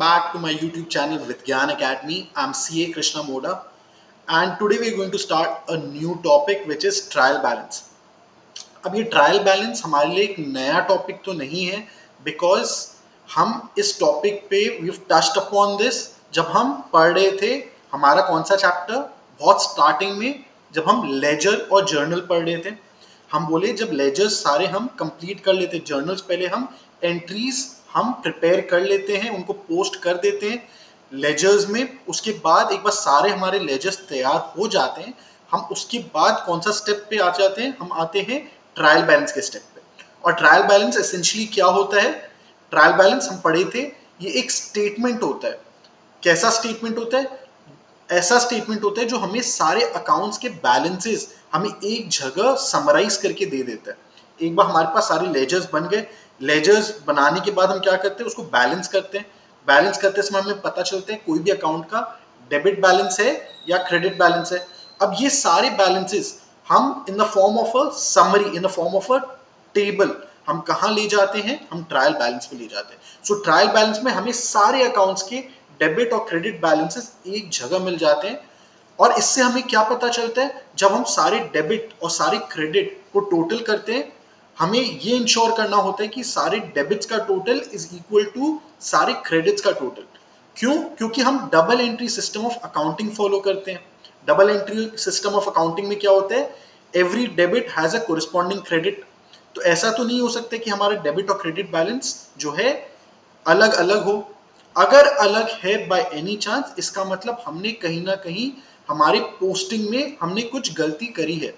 back to my YouTube channel Vidgyan Academy. I'm CA Krishna Moda, and today we're going to start a new topic which is trial balance. अब ये trial balance हमारे लिए एक नया topic तो नहीं है, बिकॉज हम इस टॉपिक पे वी टच्ड अपॉन दिस जब हम पढ़ रहे थे हमारा कौन सा चैप्टर, बहुत स्टार्टिंग में जब हम लेजर और जर्नल पढ़ रहे थे। हम बोले जब लेजर्स सारे हम कंप्लीट कर लेते, जर्नल्स पहले हम एंट्रीज हम प्रिपेयर कर लेते हैं, उनको पोस्ट कर देते हैं लेजर्स में। उसके बाद एक बार सारे हमारे लेजर्स तैयार हो जाते हैं, हम उसके बाद कौन सा स्टेप पे आ जाते हैं, हम आते हैं ट्रायल बैलेंस के स्टेप पे। और ट्रायल बैलेंस एसेंशियली क्या होता है? ट्रायल बैलेंस हम पढ़े थे, ये एक स्टेटमेंट होता है। कैसा स्टेटमेंट होता है? ऐसा स्टेटमेंट होता है जो हमें सारे अकाउंट्स के बैलेंसेस हमें एक जगह समराइज करके दे देता है। एक बार हमारे पास सारे लेजर्स बन गए, लेजर्स बनाने के बाद हम क्या करते हैं, उसको बैलेंस करते हैं। बैलेंस करते समय हमें पता चलता है कोई भी अकाउंट का डेबिट बैलेंस है या क्रेडिट बैलेंस है। अब ये सारे बैलेंसेस हम in the form of a summary, in the form of a table हम कहाँ ले जाते हैं, हम ट्रायल बैलेंस पे ले जाते हैं। सो ट्रायल बैलेंस में हमें सारे अकाउंट्स के डेबिट और क्रेडिट बैलेंसेस एक जगह मिल जाते हैं। और इससे हमें क्या पता चलता है, जब हम सारे डेबिट और सारे क्रेडिट को टोटल करते हैं, हमें ये इंश्योर करना होता है कि सारे डेबिट्स का टोटल इज इक्वल टू सारे क्रेडिट्स का टोटल। क्यों? क्योंकि हम double entry system of accounting follow करते हैं। Double entry system of accounting में क्या होता है, every debit has a corresponding credit. तो ऐसा तो नहीं हो सकता कि हमारा डेबिट और क्रेडिट बैलेंस जो है अलग अलग हो। अगर अलग है बाय एनी चांस, इसका मतलब हमने कहीं ना कहीं हमारे पोस्टिंग में हमने कुछ गलती करी है।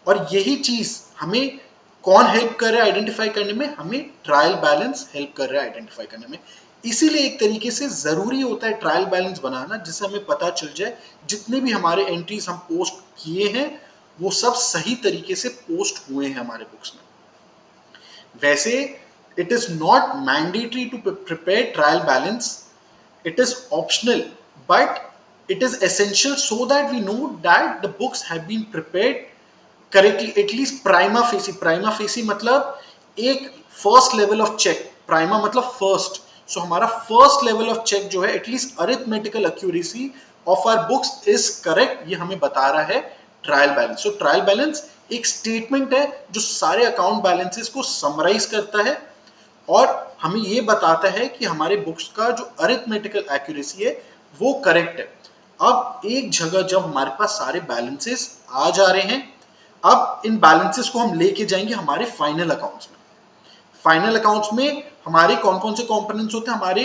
और यही चीज हमें कौन हेल्प कर रहा है आइडेंटिफाई करने में? हमें ट्रायल बैलेंस हेल्प कर रहा है आइडेंटिफाई करने में। इसीलिए एक तरीके से जरूरी होता है ट्रायल बैलेंस बनाना, जिससे हमें पता चल जाए जितने भी हमारे एंट्रीज हम पोस्ट किए हैं वो सब सही तरीके से पोस्ट हुए हैं हमारे बुक्स में। वैसे it is not mandatory to prepare trial balance, it is optional, but it is essential so that we know that the books have been prepared correctly, at least prima facie। prima facie मतलब एक first level of check, prima मतलब first. So हमारा first level of check जो है at least arithmetical accuracy of our books is correct, ये हमें बता रहा है trial balance. So trial balance एक स्टेटमेंट है जो सारे अकाउंट बैलेंसेस को समराइज करता है और हमें ये बताता है कि हमारे बुक्स का जो अरिथमेटिकल एक्यूरेसी है वो करेक्ट है। अब एक जगह जब हमारे पास सारे बैलेंसेस आ जा रहे हैं, अब इन बैलेंसेस को हम लेके जाएंगे हमारे फाइनल अकाउंट्स में। फाइनल अकाउंट्स में हमारे कौन कौन से कंपोनेंट्स होते हैं? हमारे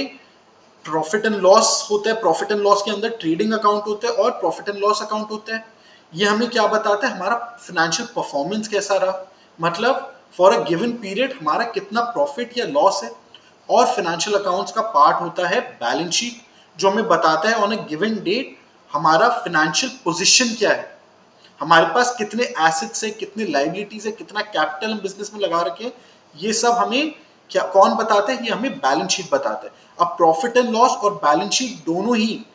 प्रॉफिट एंड लॉस होता है, प्रॉफिट एंड लॉस के अंदर ट्रेडिंग अकाउंट होता है और प्रॉफिट एंड लॉस अकाउंट होता है। ये हमें क्या बताता है, हमारा फाइनेंशियल परफॉर्मेंस कैसा रहा, मतलब फॉर अ गिवन पीरियड हमारा कितना प्रॉफिट या लॉस है। और फाइनेंशियल अकाउंट्स का पार्ट होता है बैलेंस शीट, जो हमें बताता है ऑन अ गिवन डेट हमारा फाइनेंशियल पोजीशन क्या है, हमारे पास कितने एसेट्स है, कितने लाइबिलिटीज है, कितना कैपिटल हम बिजनेस में लगा रखे हैं। ये सब हमें क्या कौन बताता है? ये हमें बैलेंस शीट बताता है। अब प्रॉफिट एंड लॉस और बैलेंस शीट दोनों ही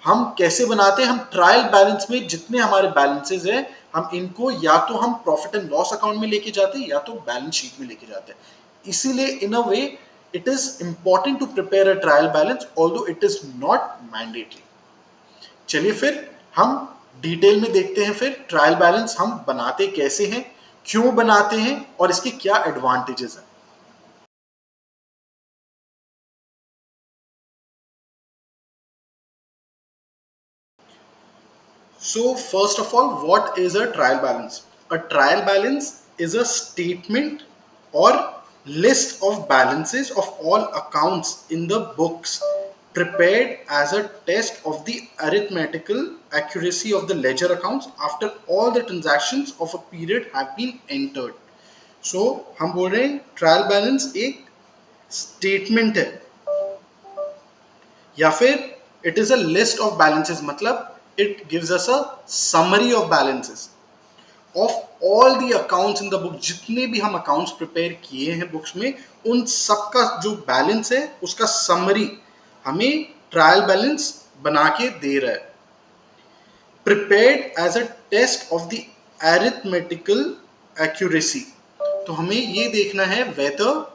हम कैसे बनाते हैं? हम ट्रायल बैलेंस में जितने हमारे बैलेंसेस हैं हम इनको या तो हम प्रॉफिट एंड लॉस अकाउंट में लेके जाते हैं या तो बैलेंस शीट में लेके जाते हैं। इसीलिए in a way it is important to prepare a trial balance, although it is not mandatory. चलिए फिर हम डिटेल में देखते हैं फिर ट्रायल बैलेंस हम बनाते कैसे हैं, क्यों बनाते हैं और इसके क्या एडवांटेजेस हैं। So first of all, what is a trial balance? A trial balance is a statement or list of balances of all accounts in the books prepared as a test of the arithmetical accuracy of the ledger accounts after all the transactions of a period have been entered. So हम बोल रहे हैं trial balance एक statement है या फिर it is a list of balances, मतलब it gives us a summary of balances of all the accounts in the book। जितने भी हम अकाउंट्स प्रिपेयर किए हैं बुक्स में उन सब का जो बैलेंस है उसका समरी हमें ट्रायल बैलेंस बना के दे रहा है। Prepared as a test of the arithmetical accuracy, तो हमें ये देखना है वेदर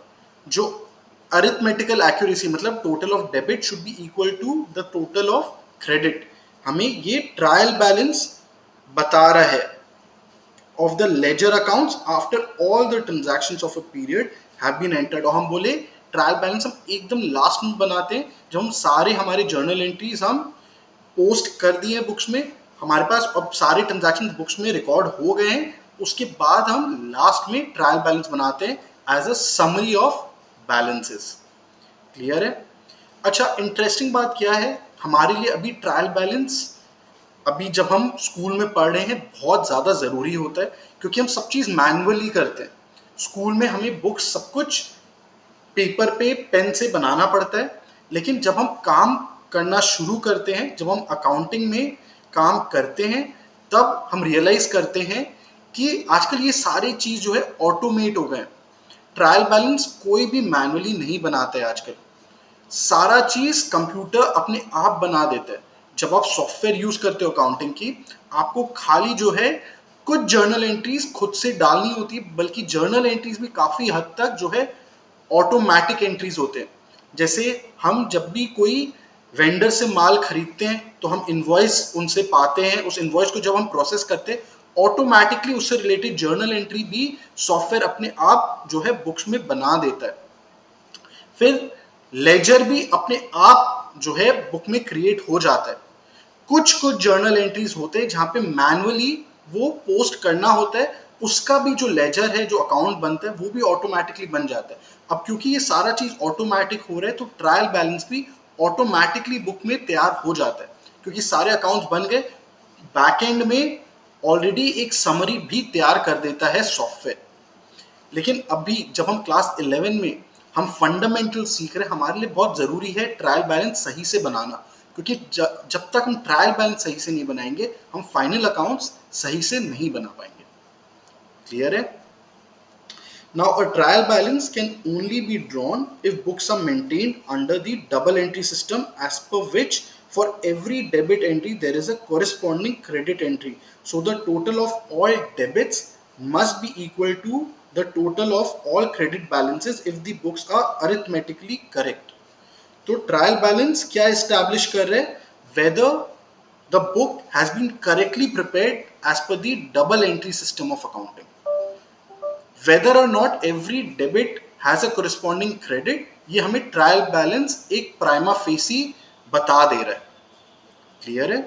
जो अरिथमेटिकल एक्यूरेसी मतलब total of debit should be equal to the total of credit. हमें ये ट्रायल बैलेंस बता रहा है of the ledger accounts after all the transactions of a period have been entered। और हम बोले ट्रायल बैलेंस हम एकदम लास्ट में बनाते हैं जब हम सारे हमारे जर्नल एंट्रीज हम पोस्ट कर दिए बुक्स में, हमारे पास अब सारे ट्रांजैक्शन बुक्स में रिकॉर्ड हो गए हैं, उसके बाद हम लास्ट में ट्रायल बैलेंस बनाते हैं as a summary of balances. Clear है? अच्छा, इंटरेस्टिंग बात क्या है हमारे लिए अभी ट्रायल बैलेंस अभी जब हम स्कूल में पढ़ रहे हैं बहुत ज़्यादा ज़रूरी होता है, क्योंकि हम सब चीज़ मैनुअली करते हैं। स्कूल में हमें बुक्स सब कुछ पेपर पे पेन से बनाना पड़ता है, लेकिन जब हम काम करना शुरू करते हैं, जब हम अकाउंटिंग में काम करते हैं, तब हम रियलाइज करते हैं कि आजकल ये सारी चीज़ जो है ऑटोमेट हो गए। ट्रायल बैलेंस कोई भी मैनुअली नहीं बनाता है आजकल, सारा चीज कंप्यूटर अपने आप बना देता है। जब आप सॉफ्टवेयर यूज करते हो अकाउंटिंग की, आपको खाली जो है कुछ जर्नल एंट्रीज खुद से डालनी होती है, बल्कि जर्नल एंट्रीज भी काफी हद तक जो है ऑटोमेटिक एंट्रीज होते हैं। जैसे हम जब भी कोई वेंडर से माल खरीदते हैं तो हम इनवॉइस उनसे पाते हैं, उस इनवॉइस को जब हम प्रोसेस करते हैं ऑटोमेटिकली उससे रिलेटेड जर्नल एंट्री भी सॉफ्टवेयर अपने आप जो है बुक्स में बना देता है। फिर लेजर भी अपने आप जो है बुक में क्रिएट हो जाता है। कुछ कुछ जर्नल एंट्रीज होते हैं जहां पे मैनुअली वो पोस्ट करना होता है, उसका भी जो लेजर है, जो अकाउंट बनता है, वो भी ऑटोमेटिकली बन जाता है। अब क्योंकि ये सारा चीज ऑटोमेटिक हो रहा है तो ट्रायल बैलेंस भी ऑटोमेटिकली बुक में तैयार हो जाता है, क्योंकि सारे अकाउंट्स बन गए। बैकएंड में ऑलरेडी एक समरी भी तैयार कर देता है सॉफ्टवेयर। लेकिन अभी जब हम क्लास 11 में हम फंडामेंटल सीख रहे हैं, हमारे लिए बहुत ज़रूरी है ट्रायल बैलेंस सही से बनाना, क्योंकि जब तक हम ट्रायल बैलेंस सही से नहीं बनाएंगे हम फाइनल अकाउंट्स सही से नहीं बना पाएंगे। क्लियर है? Now a trial balance can only be drawn if books are maintained under the double entry system, as per which for every debit entry there is a corresponding credit entry. So the total of all debits must be equal to the total of all credit balances if the books are arithmetically correct. तो trial balance क्या establish कर रहे हैं? Whether the book has been correctly prepared as per the double entry system of accounting, whether or not every debit has a corresponding credit, ये हमें trial balance एक prima facie बता दे रहा है। क्लियर है?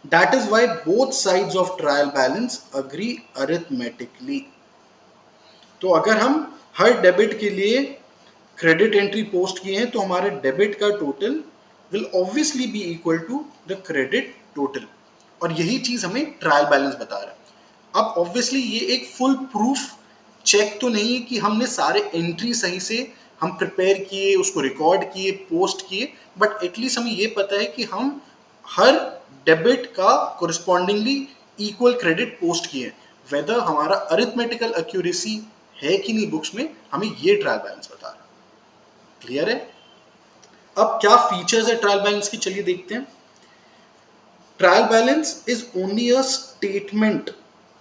That is why both sides of trial balance agree arithmetically. तो अगर हम हर डेबिट के लिए क्रेडिट एंट्री पोस्ट किए हैं तो हमारे डेबिट का total will obviously be equal to the credit total, और यही चीज हमें ट्रायल बैलेंस बता रहा है। अब ऑब्वियसली ये एक फुल प्रूफ चेक तो नहीं है कि हमने सारे एंट्री सही से हम प्रिपेयर किए, उसको रिकॉर्ड किए, पोस्ट किए, बट एटलीस्ट हमें ये पता है कि हम हर डेबिट का कोरिस्पॉन्डिंगली इक्वल क्रेडिट पोस्ट किए। वेदर हमारा अरिथमेटिकल एक्यूरेसी है कि नहीं बुक्स में, हमें ये ट्रायल बैलेंस बता रहा है। क्लियर है? अब क्या फीचर्स है ट्रायल बैलेंस की, चलिए देखते हैं। Trial balance is only a statement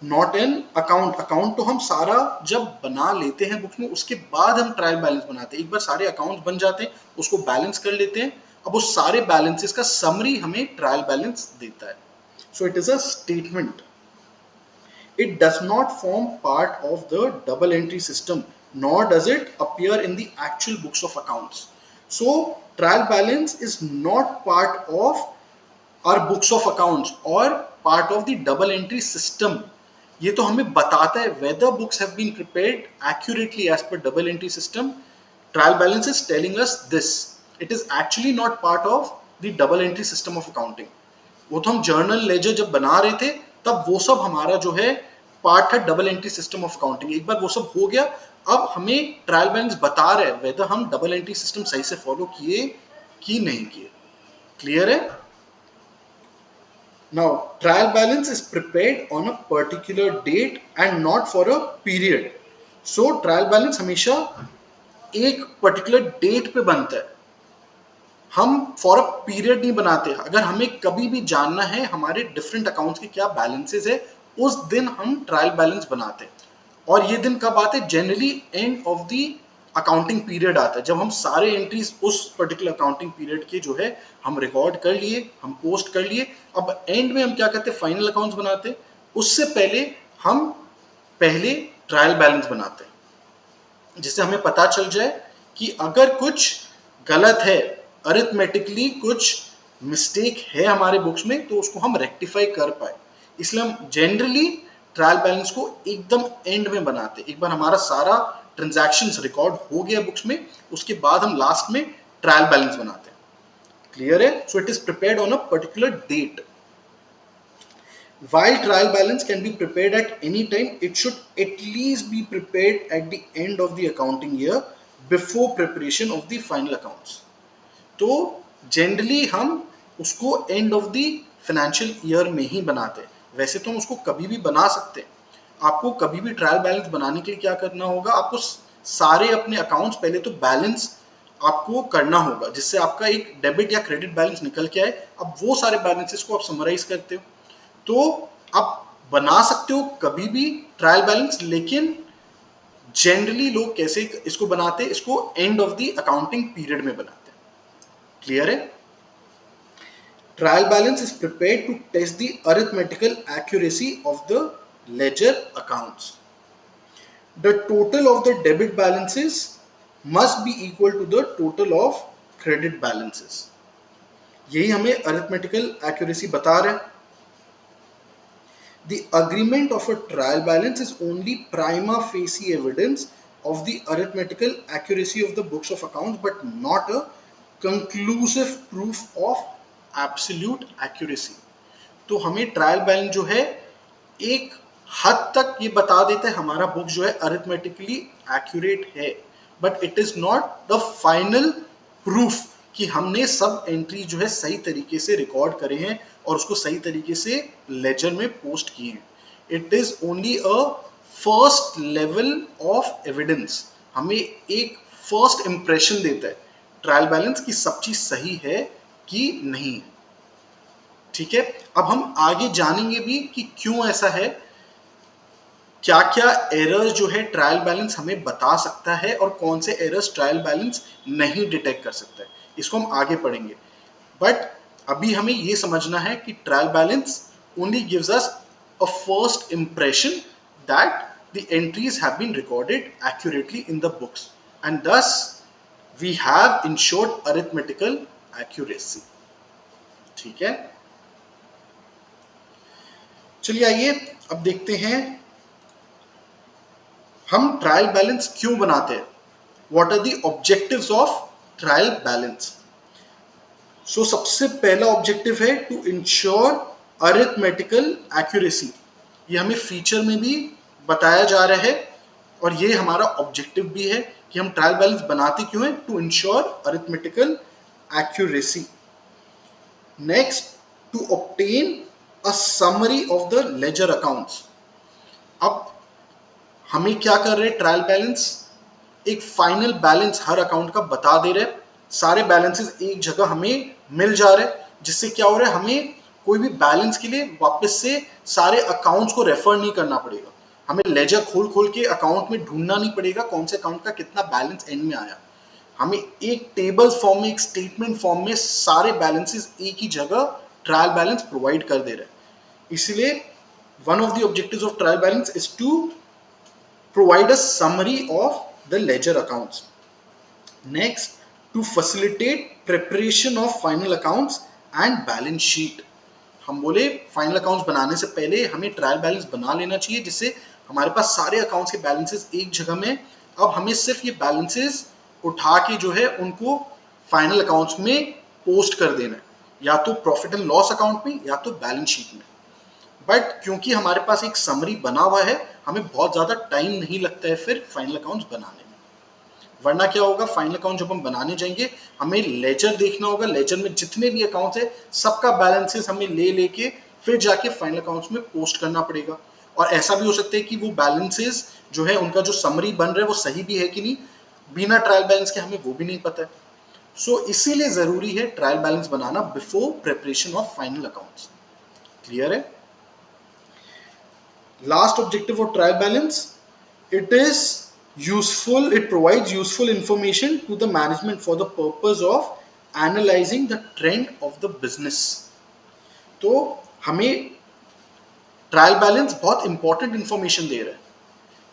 not an account. Account तो हम सारा जब बना लेते हैं बुक्स में उसके बाद हम ट्रायल बैलेंस बनाते हैं। एक बार सारे अकाउंट्स बन जाते हैं, उसको बैलेंस कर लेते हैं, अब उस सारे बैलेंसेस का समरी हमें ट्रायल बैलेंस देता है। So it is a statement. It does not form part of the double entry system, nor does it appear in the actual books of accounts. So trial balance is not part of our books of accounts or part of the double entry system. ये तो हमें बताता है whether books have been prepared accurately as per double entry system. Trial balance is telling us this. It is actually not part of the double entry system of accounting. वो तो हम journal ledger जब बना रहे थे तब वो सब हमारा जो है पार्ट है double entry system of accounting. एक बार वो सब हो गया, अब हमें ट्रायल बैलेंस बता रहे हैं वेदर हम डबल एंट्री सिस्टम सही से फॉलो किए कि नहीं किए। क्लियर है? Now trial balance is prepared on a particular date and not for a period. So trial balance हमेशा एक पर्टिकुलर डेट पे बनता है, हम फॉर अ पीरियड नहीं बनाते। अगर हमें कभी भी जानना है हमारे डिफरेंट अकाउंट्स के क्या बैलेंसेस है, उस दिन हम ट्रायल बैलेंस बनाते हैं। और ये दिन कब आते हैं? Generally and of the accounting period आता है, जब हम सारे एंट्रीज उस पर्टिकुलर अकाउंटिंग पीरियड के जो है हम रिकॉर्ड कर लिए, हम पोस्ट कर लिए। अब एंड में हम क्या करते हैं, फाइनल अकाउंट्स बनाते हैं। उससे पहले हम पहले ट्रायल बैलेंस बनाते हैं, जिससे हमें पता चल जाए कि अगर कुछ गलत है, अरिथमेटिकली कुछ मिस्टेक है हमारे बुक्स में, तो उसको हम रेक्टिफाई कर पाए। इसलिए हम जनरली ट्रायल बैलेंस को एकदम एंड में बनाते हैं। एक बार हमारा सारा ट्रांजैक्शंस रिकॉर्ड हो गया बुक्स में, उसके बाद हम लास्ट में ट्रायल बैलेंस बनाते हैं। क्लियर है? So it is prepared on a particular date. While trial balance can be prepared at any time, it should at least be prepared at the end of the accounting year before preparation of the final accounts. तो generally हम उसको and of the financial year में ही बनाते हैं। वैसे तो हम उसको कभी भी बना सकते हैं। आपको कभी भी ट्रायल बैलेंस बनाने के लिए क्या करना होगा, आपको सारे अपने अकाउंट्स पहले तो बैलेंस आपको करना होगा, जिससे आपका एक डेबिट या क्रेडिट बैलेंस निकल के आए। अब वो सारे बैलेंसेस को आप समराइज करते हो, तो आप बना सकते हो कभी भी ट्रायल बैलेंस, लेकिन जनरली लोग कैसे इसको बनाते हैं, इसको end of the accounting period में बनाते हैं। क्लियर है? Trial balance is prepared to test the arithmetical accuracy of the ledger accounts. The total of the debit balances must be equal to the total of credit balances. यही हमें arithmetical accuracy बता रहा है। The agreement of a trial balance is only prima facie evidence of the arithmetical accuracy of the books of accounts, but not a conclusive proof of absolute accuracy. तो हमें trial balance जो है एक हद तक ये बता देता है हमारा बुक जो है अरिथमेटिकली एक्यूरेट है, but it is not the final proof कि हमने सब एंट्री जो है सही तरीके से रिकॉर्ड करे हैं और उसको सही तरीके से लेजर में पोस्ट किए हैं। It is only a first level of evidence, हमें एक फर्स्ट इंप्रेशन देता है ट्रायल बैलेंस की सब चीज सही है कि नहीं है। ठीक है, अब हम आगे जानेंगे भी कि क्यों ऐसा है, क्या क्या एरर्स जो है ट्रायल बैलेंस हमें बता सकता है और कौन से एरर्स ट्रायल बैलेंस नहीं डिटेक्ट कर सकता है, इसको हम आगे पढ़ेंगे। बट अभी हमें ये समझना है कि trial balance only gives us a first impression that the entries have been recorded accurately in the books and thus we have ensured arithmetical accuracy. ठीक है, चलिए आइए अब देखते हैं हम ट्रायल बैलेंस क्यों बनाते हैं। What are the objectives of trial balance? So सबसे पहला ऑब्जेक्टिव है टू इंश्योर अरिथमेटिकल एक्यूरेसी। ये हमें फीचर में भी बताया जा रहा है और ये हमारा ऑब्जेक्टिव भी है कि हम ट्रायल बैलेंस बनाते क्यों हैं, to ensure arithmetical accuracy. Next, to obtain a summary of the ledger accounts. अब हमें क्या कर रहे हैं, ट्रायल बैलेंस एक फाइनल बैलेंस हर अकाउंट का बता दे रहे हैं। सारे बैलेंसेस एक जगह हमें मिल जा रहे हैं, जिससे क्या हो रहा है, हमें कोई भी बैलेंस के लिए वापस से सारे अकाउंट्स को रेफर नहीं करना पड़ेगा। हमें लेजर खोल खोल के अकाउंट में ढूंढना नहीं पड़ेगा कौन से अकाउंट का कितना बैलेंस एंड में आया। हमें एक टेबल फॉर्म में, एक स्टेटमेंट फॉर्म में सारे बैलेंसेस एक ही जगह ट्रायल बैलेंस प्रोवाइड कर दे रहे हैं। इसलिए one of the objectives of trial balance is to provide a summary of the ledger accounts. Next, to facilitate preparation of final accounts and balance sheet. हम बोले फाइनल अकाउंट्स बनाने से पहले हमें ट्रायल बैलेंस बना लेना चाहिए, जिससे हमारे पास सारे अकाउंट्स के बैलेंसेस एक जगह में। अब हमें सिर्फ ये बैलेंसेस उठा के जो है उनको फाइनल अकाउंट्स में पोस्ट कर देना है, या तो प्रॉफिट एंड लॉस अकाउंट में या तो बैलेंस शीट में। बट क्योंकि हमारे पास एक समरी बना हुआ है, हमें बहुत ज्यादा टाइम नहीं लगता है फिर फाइनल अकाउंट्स बनाने में। वरना क्या होगा, फाइनल अकाउंट जब हम बनाने जाएंगे हमें लेजर देखना होगा, लेजर में जितने भी अकाउंट्स है सबका बैलेंसेस हमें ले लेके फिर जाके फाइनल अकाउंट्स में पोस्ट करना पड़ेगा। और ऐसा भी हो सकता है कि वो बैलेंसेस जो है उनका जो समरी बन रहा है वो सही भी है कि नहीं, बिना ट्रायल बैलेंस के हमें वो भी नहीं पता है। सो इसीलिए जरूरी है trial balance banana before preparation of final accounts. Clear है? Last objective of trial balance, it is It provides useful information to the management for the purpose of analyzing the trend of the business. तो हमें trial balance बहुत important information दे रहा है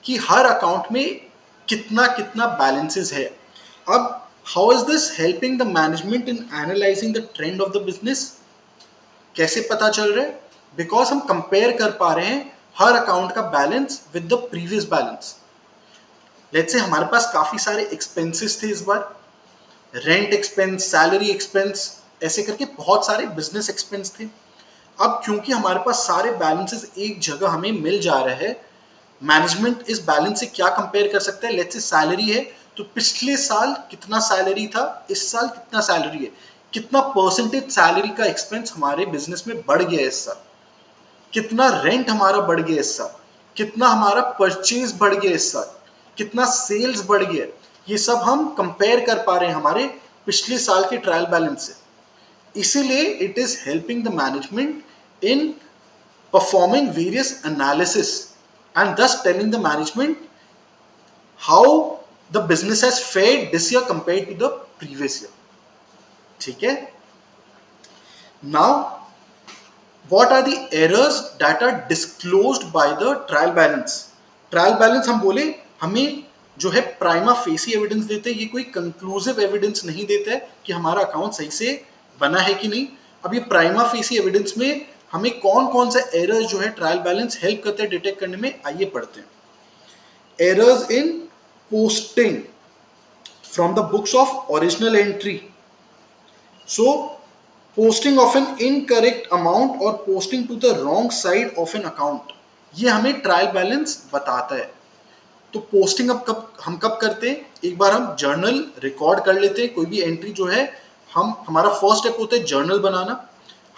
कि हर account में कितना कितना बैलेंसेस है. अब how is this helping the management in analysing the trend of the business? कैसे पता चल रहा है? बिकॉज हम कंपेयर कर पा रहे हैं हर अकाउंट का balance with the previous balance. Let's say हमारे पास काफी सारे एक्सपेंसेस थे इस बार, रेंट एक्सपेंस, सैलरी एक्सपेंस, ऐसे करके बहुत सारे बिजनेस एक्सपेंस थे. अब क्योंकि हमारे पास सारे बैलेंसेस एक जगह हमें मिल जा रहे हैं, मैनेजमेंट इस बैलेंस से क्या कंपेयर कर सकता है? लेट्स से सैलरी है, तो पिछले साल कितना सैलरी था, इस साल कितना सैलरी है, कितना परसेंटेज सैलरी का एक्सपेंस हमारे बिजनेस में बढ़ गया इस साल, कितना रेंट हमारा बढ़ गया इस साल, कितना हमारा परचेज बढ़ गया इस साल, कितना सेल्स बढ़ गया. ये सब हम कंपेयर कर पा रहे हैं हमारे पिछले साल के ट्रायल बैलेंस से. इसीलिए it is helping the management in performing various analysis and thus telling the management how the business has fared this year compared to the previous year. ठीक है? Now, what are the errors that are disclosed by the trial balance? Trial balance हम बोले हमें जो है prima facie evidence देते हैं, ये कोई कंक्लूसिव एविडेंस नहीं देता है कि हमारा अकाउंट सही से बना है कि नहीं. अब ये प्राइमा फेसी एविडेंस में हमें कौन कौन सा एरर्स जो है ट्रायल बैलेंस हेल्प करते हैं डिटेक्ट करने में, आइए पढ़ते हैं. Errors in posting from the books of original entry. So posting of an incorrect amount और posting to the wrong side of an account, ये हमें ट्रायल बैलेंस बताता है. तो पोस्टिंग अब कब करते हैं? एक बार हम जर्नल रिकॉर्ड कर लेते हैं. कोई भी एंट्री जो है, हमारा फर्स्ट स्टेप होता है जर्नल बनाना.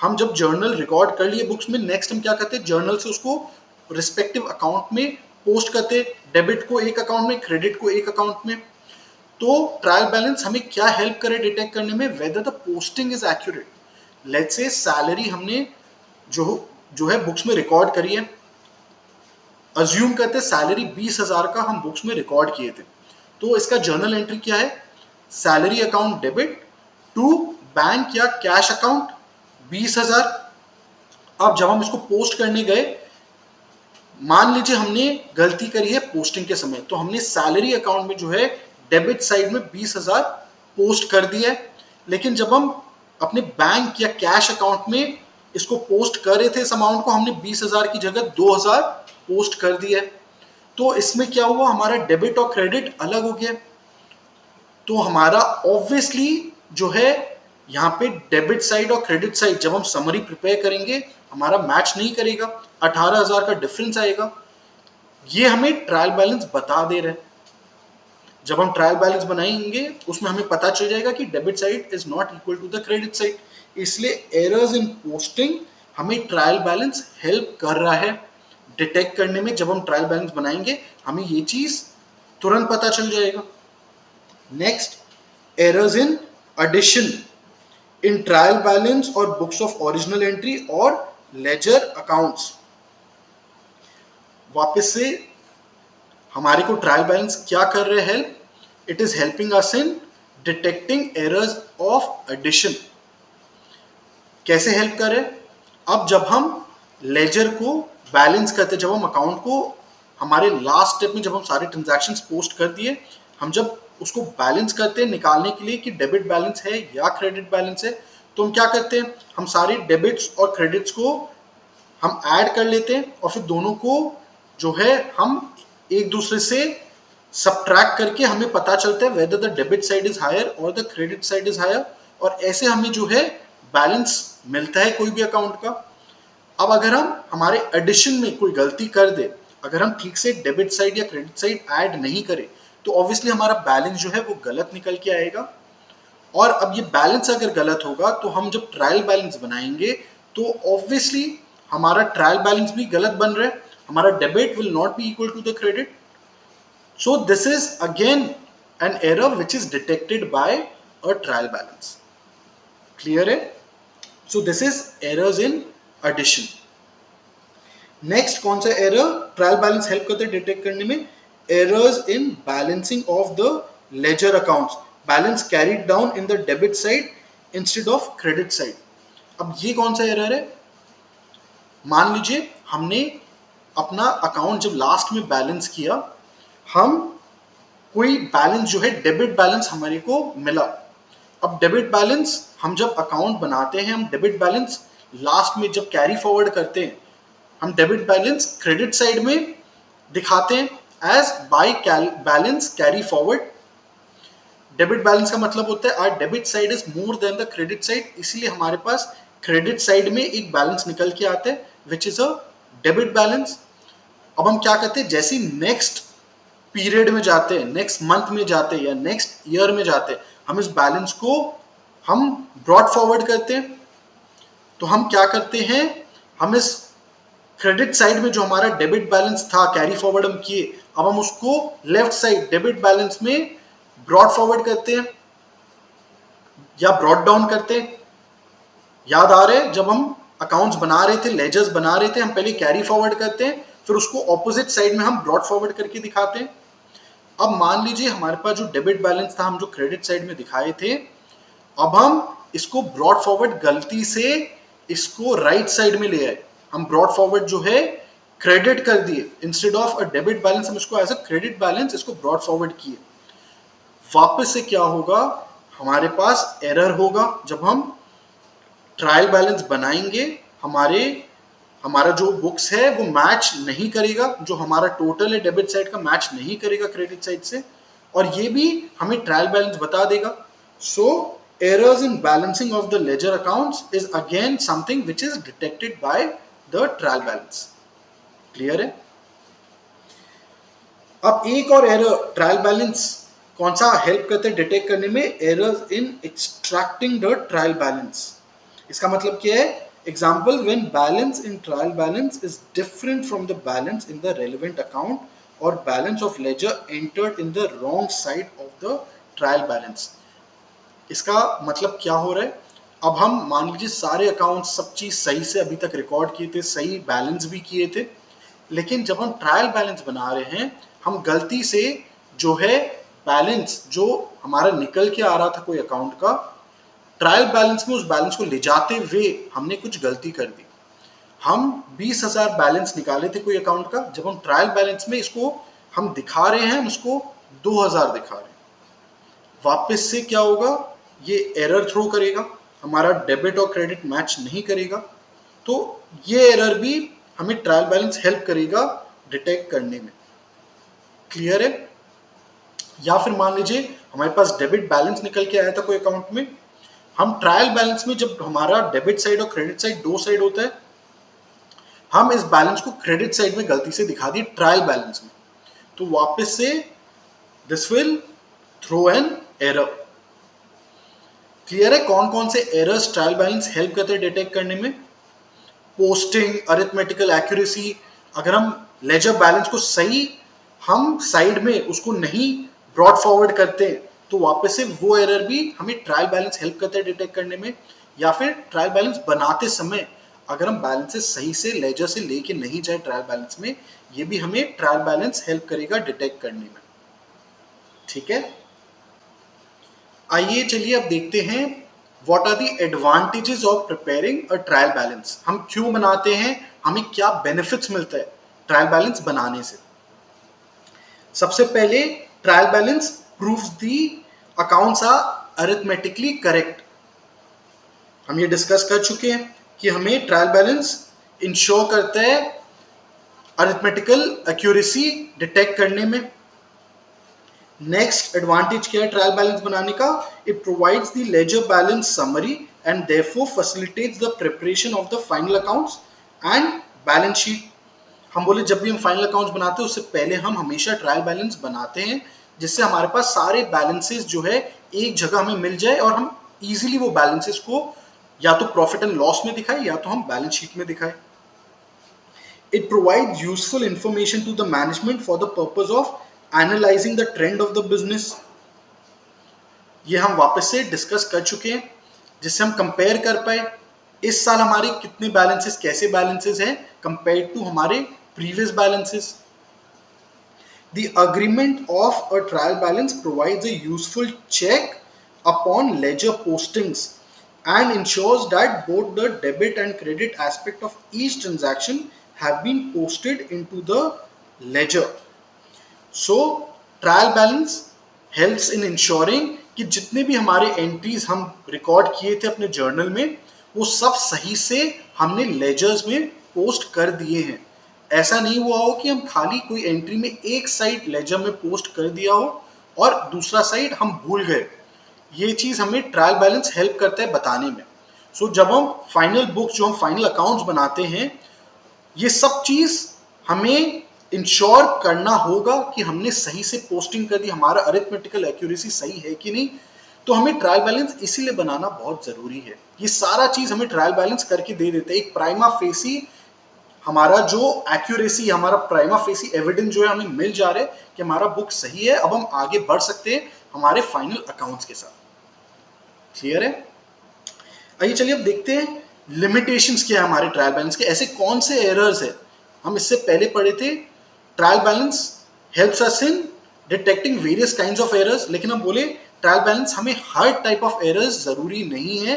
हम जब जर्नल रिकॉर्ड कर लिए बुक्स में, नेक्स्ट हम क्या करते हैं, जर्नल से उसको रिस्पेक्टिव अकाउंट में पोस्ट करते हैं. डेबिट को एक अकाउंट में, क्रेडिट को एक अकाउंट में. तो ट्रायल बैलेंस हमें क्या हेल्प करे डिटेक्ट करने में, whether the posting is accurate. Let's say salary हमने जो है बुक्स में रिकॉर्ड करी है, अज्यूम करते सैलरी 20,000 का हम बुक्स में रिकॉर्ड किए थे. तो इसका जर्नल एंट्री क्या है? Salary account debit to bank या कैश अकाउंट 20,000. अब जब हम इसको पोस्ट करने गए, मान लीजिए हमने गलती करी है पोस्टिंग के समय, तो हमने सैलरी अकाउंट में जो है डेबिट साइड में 20,000 पोस्ट कर दिया है. लेकिन जब हम अपने बैंक या कैश अकाउंट में इसको पोस्ट कर रहे थे, इस अमाउंट को हमने 20,000 की जगह 2,000 पोस्ट कर दिया है. तो इसमें क्या हुआ, हमारा डेबिट और क्रेडिट अलग हो गया. तो हमारा ऑब्वियसली जो है यहाँ पे डेबिट साइड और क्रेडिट साइड जब हम समरी प्रिपेयर करेंगे हमारा मैच नहीं करेगा, 18,000 का डिफरेंस आएगा. ये हमें ट्रायल बैलेंस बता दे रहे हैं. जब हम ट्रायल बैलेंस बनाएंगे उसमें हमें पता चल जाएगा कि debit side is not equal to the credit side. इसलिए एरर्स इन पोस्टिंग हमें ट्रायल बैलेंस हेल्प कर रहा है डिटेक्ट करने में. जब हम ट्रायल बैलेंस बनाएंगे हमें ये चीज तुरंत पता चल जाएगा. Next, errors in addition in trial balance और बुक्स ऑफ ओरिजिनल एंट्री और लेजर अकाउंट्स. वापस से हमारे को ट्रायल बैलेंस क्या कर रहे हैं help? It is helping us in detecting errors of addition. कैसे हेल्प करे? अब जब हम लेजर को बैलेंस करते, जब हम अकाउंट को हमारे लास्ट स्टेप में जब हम सारे ट्रांजैक्शंस पोस्ट कर दिए, हम जब उसको बैलेंस करते हैं निकालने के लिए कि डेबिट बैलेंस है या क्रेडिट बैलेंस है, तो हम क्या करते हैं, हम सारे डेबिट्स और क्रेडिट्स को हम ऐड कर लेते हैं और फिर दोनों को जो है हम एक दूसरे से सबट्रैक्ट करके हमें पता चलता है whether the debit side is higher और the credit side is higher. और ऐसे हमें जो है बैलेंस मिलता है कोई भी अकाउंट का. अब अगर हम हमारे एडिशन में कोई गलती कर दे, अगर हम ठीक से डेबिट साइड या क्रेडिट साइड ऐड नहीं करें, तो ऑब्वियसली हमारा बैलेंस जो है वो गलत निकल के आएगा. और अब ये बैलेंस अगर गलत होगा तो हम जब ट्रायल बैलेंस बनाएंगे तो ऑब्वियसली हमारा ट्रायल बैलेंस भी गलत बन रहा है, हमारा debit will not be equal to the credit. So this is again an error which is detected by a trial balance. Clear है? So this is errors in addition. Next कौन सा error trial balance help करते हैं detect करने में? errors in balancing of the ledger accounts, balance carried down in the debit side instead of credit side. अब ये कौन सा एरर है? मान लीजिए हमने अपना अकाउंट जब लास्ट में बैलेंस किया, हम कोई बैलेंस जो है डेबिट बैलेंस हमारे को मिला। अब डेबिट बैलेंस हम जब अकाउंट बनाते हैं, हम डेबिट बैलेंस लास्ट में जब कैरी फॉरवर्ड करते हैं, हम डेबिट बैलेंस क्रेडिट साइड में दिखाते हैं as by balance carry forward. Debit balance का मतलब होता है our debit side is more than the credit side, इसलिए हमारे पास क्रेडिट साइड में एक बैलेंस निकल के आता है which is a debit balance. अब हम क्या करते हैं, जैसे नेक्स्ट पीरियड में जाते हैं, नेक्स्ट मंथ में जाते हैं या नेक्स्ट ईयर में जाते हैं, हम इस बैलेंस को हम ब्रॉड फॉरवर्ड करते हैं। तो हम क्या करते हैं, हम इस क्रेडिट साइड में जो हमारा डेबिट बैलेंस था कैरी फॉरवर्ड हम किए, अब हम उसको लेफ्ट साइड डेबिट बैलेंस में ब्रॉड फॉरवर्ड करते हैं या ब्रॉड डाउन करते हैं। याद आ रहे हैं, जब हम अकाउंट्स बना रहे थे, लेजर्स बना रहे थे, हम पहले कैरी फॉरवर्ड करते हैं, फिर उसको ऑपोजिट साइड में हम ब्रॉड फॉरवर्ड करके दिखाते हैं। अब मान लीजिए हमारे पास जो डेबिट बैलेंस था हम जो क्रेडिट साइड में दिखाए थे, अब हम इसको ब्रॉड फॉरवर्ड गलती से इसको राइट साइड में ले आए, हम ब्रॉड फॉरवर्ड जो है क्रेडिट कर दिए, instead of a debit balance हम इसको एज अ क्रेडिट बैलेंस इसको ब्रॉड फॉरवर्ड किए। वापस से क्या होगा, हमारे पास एरर होगा। जब हम ट्रायल बैलेंस बनाएंगे, हमारा जो बुक्स है वो मैच नहीं करेगा, जो हमारा टोटल है डेबिट साइड का मैच नहीं करेगा क्रेडिट साइड से, और ये भी हमें ट्रायल बैलेंस बता देगा। सो errors in balancing of the ledger accounts is again something which is detected by the trial balance. Clear है? अब एक और एरर ट्रायल बैलेंस कौन सा हेल्प करते हैं डिटेक्ट करने में, errors in extracting the trial balance. इसका मतलब क्या है, example when balance in trial balance is different from the relevant इन द रेलेवेंट अकाउंट और balance of ledger entered in the wrong side of the trial balance. इसका मतलब क्या हो रहा है, अब हम मान लीजिए सारे अकाउंट सब चीज सही से अभी तक रिकॉर्ड किए थे, सही बैलेंस भी किए थे, लेकिन जब हम ट्रायल बैलेंस बना रहे हैं, हम गलती से जो है बैलेंस जो हमारा निकल के आ रहा था कोई अकाउंट का, ट्रायल बैलेंस में उस बैलेंस को ले जाते हुए हमने कुछ गलती कर दी। हम 20,000 बैलेंस निकाले थे कोई अकाउंट का, जब हम ट्रायल बैलेंस में इसको हम दिखा रहे हैं, हम उसको 2,000 दिखा रहे हैं। वापस से क्या होगा, ये एरर थ्रो करेगा, हमारा डेबिट और क्रेडिट मैच नहीं करेगा। तो ये एरर भी हमें ट्रायल बैलेंस हेल्प करेगा डिटेक्ट करने में। क्लियर है? या फिर मान लीजिए हमारे पास डेबिट बैलेंस निकल के आया था कोई अकाउंट में, हम ट्रायल बैलेंस में जब हमारा डेबिट साइड और क्रेडिट साइड दो साइड होता है, हम इस बैलेंस को क्रेडिट साइड में गलती से दिखा दिए ट्रायल बैलेंस में, तो वापस से this will throw an error. Clear है कौन कौन से एरर्स ट्रायल बैलेंस हेल्प करते हैं डिटेक्ट करने में? पोस्टिंग, अरिथमेटिकल एक्यूरेसी, अगर हम लेजर बैलेंस को सही हम साइड में उसको नहीं ब्रॉड फॉरवर्ड करते तो वापस से वो एरर भी हमें ट्रायल बैलेंस हेल्प करता है डिटेक्ट करने में। या फिर ट्रायल बैलेंस बनाते समय अगर हम बैलेंसेस सही से लेजर से लेके नहीं जाए ट्रायल बैलेंस में, ये भी हमें ट्रायल बैलेंस हेल्प करेगा डिटेक्ट करने में। ठीक है, आइए चलिए अब देखते हैं what are the advantages of preparing a trial balance. हम क्यों बनाते हैं, हमें क्या बेनिफिट्स मिलता है ट्रायल बैलेंस बनाने से। सबसे पहले trial balance proves the accounts are arithmetically correct. हम ये डिस्कस कर चुके हैं कि हमें ट्रायल बैलेंस इंश्योर करता है अरिथमेटिकल एक्यूरेसी डिटेक्ट करने में। नेक्स्ट एडवांटेज क्या है ट्रायल बैलेंस बनाने का, it provides the ledger balance summary and therefore facilitates the preparation of the final accounts and balance sheet. हम बोले जब भी हम फाइनल अकाउंट्स बनाते हैं उससे पहले हम हमेशा ट्रायल बैलेंस बनाते हैं, जिससे हमारे पास सारे बैलेंसेस जो है एक जगह हमें मिल जाए और हम इजीली वो बैलेंसेस को या तो प्रॉफिट एंड लॉस में दिखाए या तो हम बैलेंस शीट में दिखाए। It provide useful information to the management for the purpose of analysing the trend of the business. ये हम वापस से डिस्कस कर चुके हैं, जिससे हम कंपेयर कर पाए इस साल हमारे कितने बैलेंसेस, कैसे बैलेंसेस हैं कंपेयर टू हमारे previous balances. The agreement of a trial balance provides a useful check upon ledger postings and ensures that both the debit and credit aspect of each transaction have been posted into the ledger. So trial balance helps in ensuring कि जितने भी हमारे entries हम record किए थे अपने journal में वो सब सही से हमने लेजर्स में पोस्ट कर दिए हैं. ऐसा नहीं हुआ हो कि हम खाली कोई एंट्री में एक साइड लेजर में पोस्ट कर दिया हो और दूसरा साइड हम भूल गए. ये चीज हमें ट्रायल बैलेंस हेल्प करता है बताने में. सो जब हम फाइनल बुक जो हम फाइनल अकाउंट्स बनाते हैं ये सब चीज हमें इंश्योर करना होगा कि हमने सही से पोस्टिंग कर दी, हमारा अरिथमेटिकल एक्यूरेसी सही है कि नहीं. तो हमें ट्रायल बैलेंस इसीलिए बनाना बहुत जरूरी है. ये सारा चीज हमें ट्रायल बैलेंस करके दे देते हैं. एक प्राइमा फेसी हमारा जो एक्यूरेसी, हमारा प्राइमा फेसी एविडेंस जो है हमें मिल जा रहा है कि हमारा बुक सही है. अब हम आगे बढ़ सकते हैं हमारे फाइनल अकाउंट्स के साथ. क्लियर है? आइए चलिए अब देखते हैं लिमिटेशंस क्या है हमारे ट्रायल बैलेंस के. ऐसे कौन से एरर्स है हम इससे पहले पढ़े थे. Trial balance helps us in detecting various kinds of errors. लेकिन हम बोले ट्रायल बैलेंस हमें हर टाइप ऑफ एरर्स जरूरी नहीं है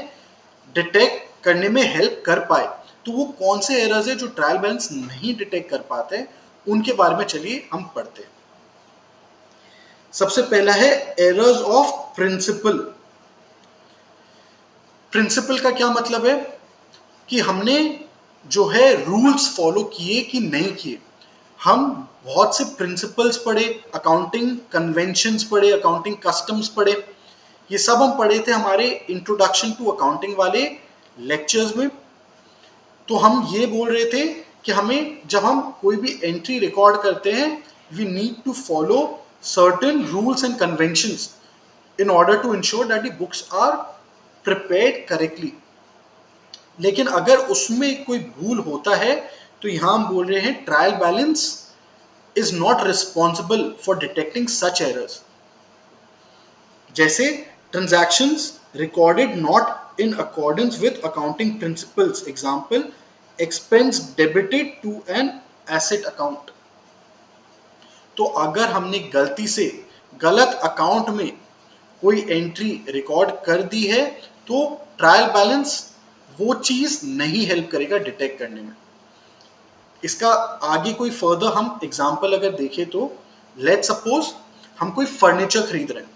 डिटेक्ट करने में हेल्प कर पाए. तो वो कौन से एरर्स है जो ट्रायल बैलेंस नहीं डिटेक्ट कर पाते हैं उनके बारे में चलिए हम पढ़ते हैं. सबसे पहला है एरर्स ऑफ प्रिंसिपल. प्रिंसिपल का क्या मतलब है कि हमने जो है रूल्स फॉलो किए कि नहीं किए. हम बहुत से प्रिंसिपल्स पढ़े, अकाउंटिंग कन्वेंशंस पढ़े, अकाउंटिंग कस्टम्स पढ़े. ये सब हम पढ़े थे हमारे इंट्रोडक्शन टू अकाउंटिंग वाले लेक्चर्स में. तो हम ये बोल रहे थे कि हमें जब हम कोई भी एंट्री रिकॉर्ड करते हैं we need to follow certain rules and conventions in order to ensure that the books are prepared correctly. लेकिन अगर उसमें कोई भूल होता है तो यहां हम बोल रहे हैं trial balance is not responsible for detecting such errors. जैसे transactions recorded not in accordance with accounting principles. Example expense debited to an asset account. तो अगर हमने गलती से गलत अकाउंट में कोई एंट्री रिकॉर्ड कर दी है तो ट्रायल बैलेंस वो चीज नहीं हेल्प करेगा डिटेक्ट करने में. इसका आगे कोई फर्दर हम एग्जांपल अगर देखें तो लेट सपोज हम कोई फर्नीचर खरीद रहे हैं.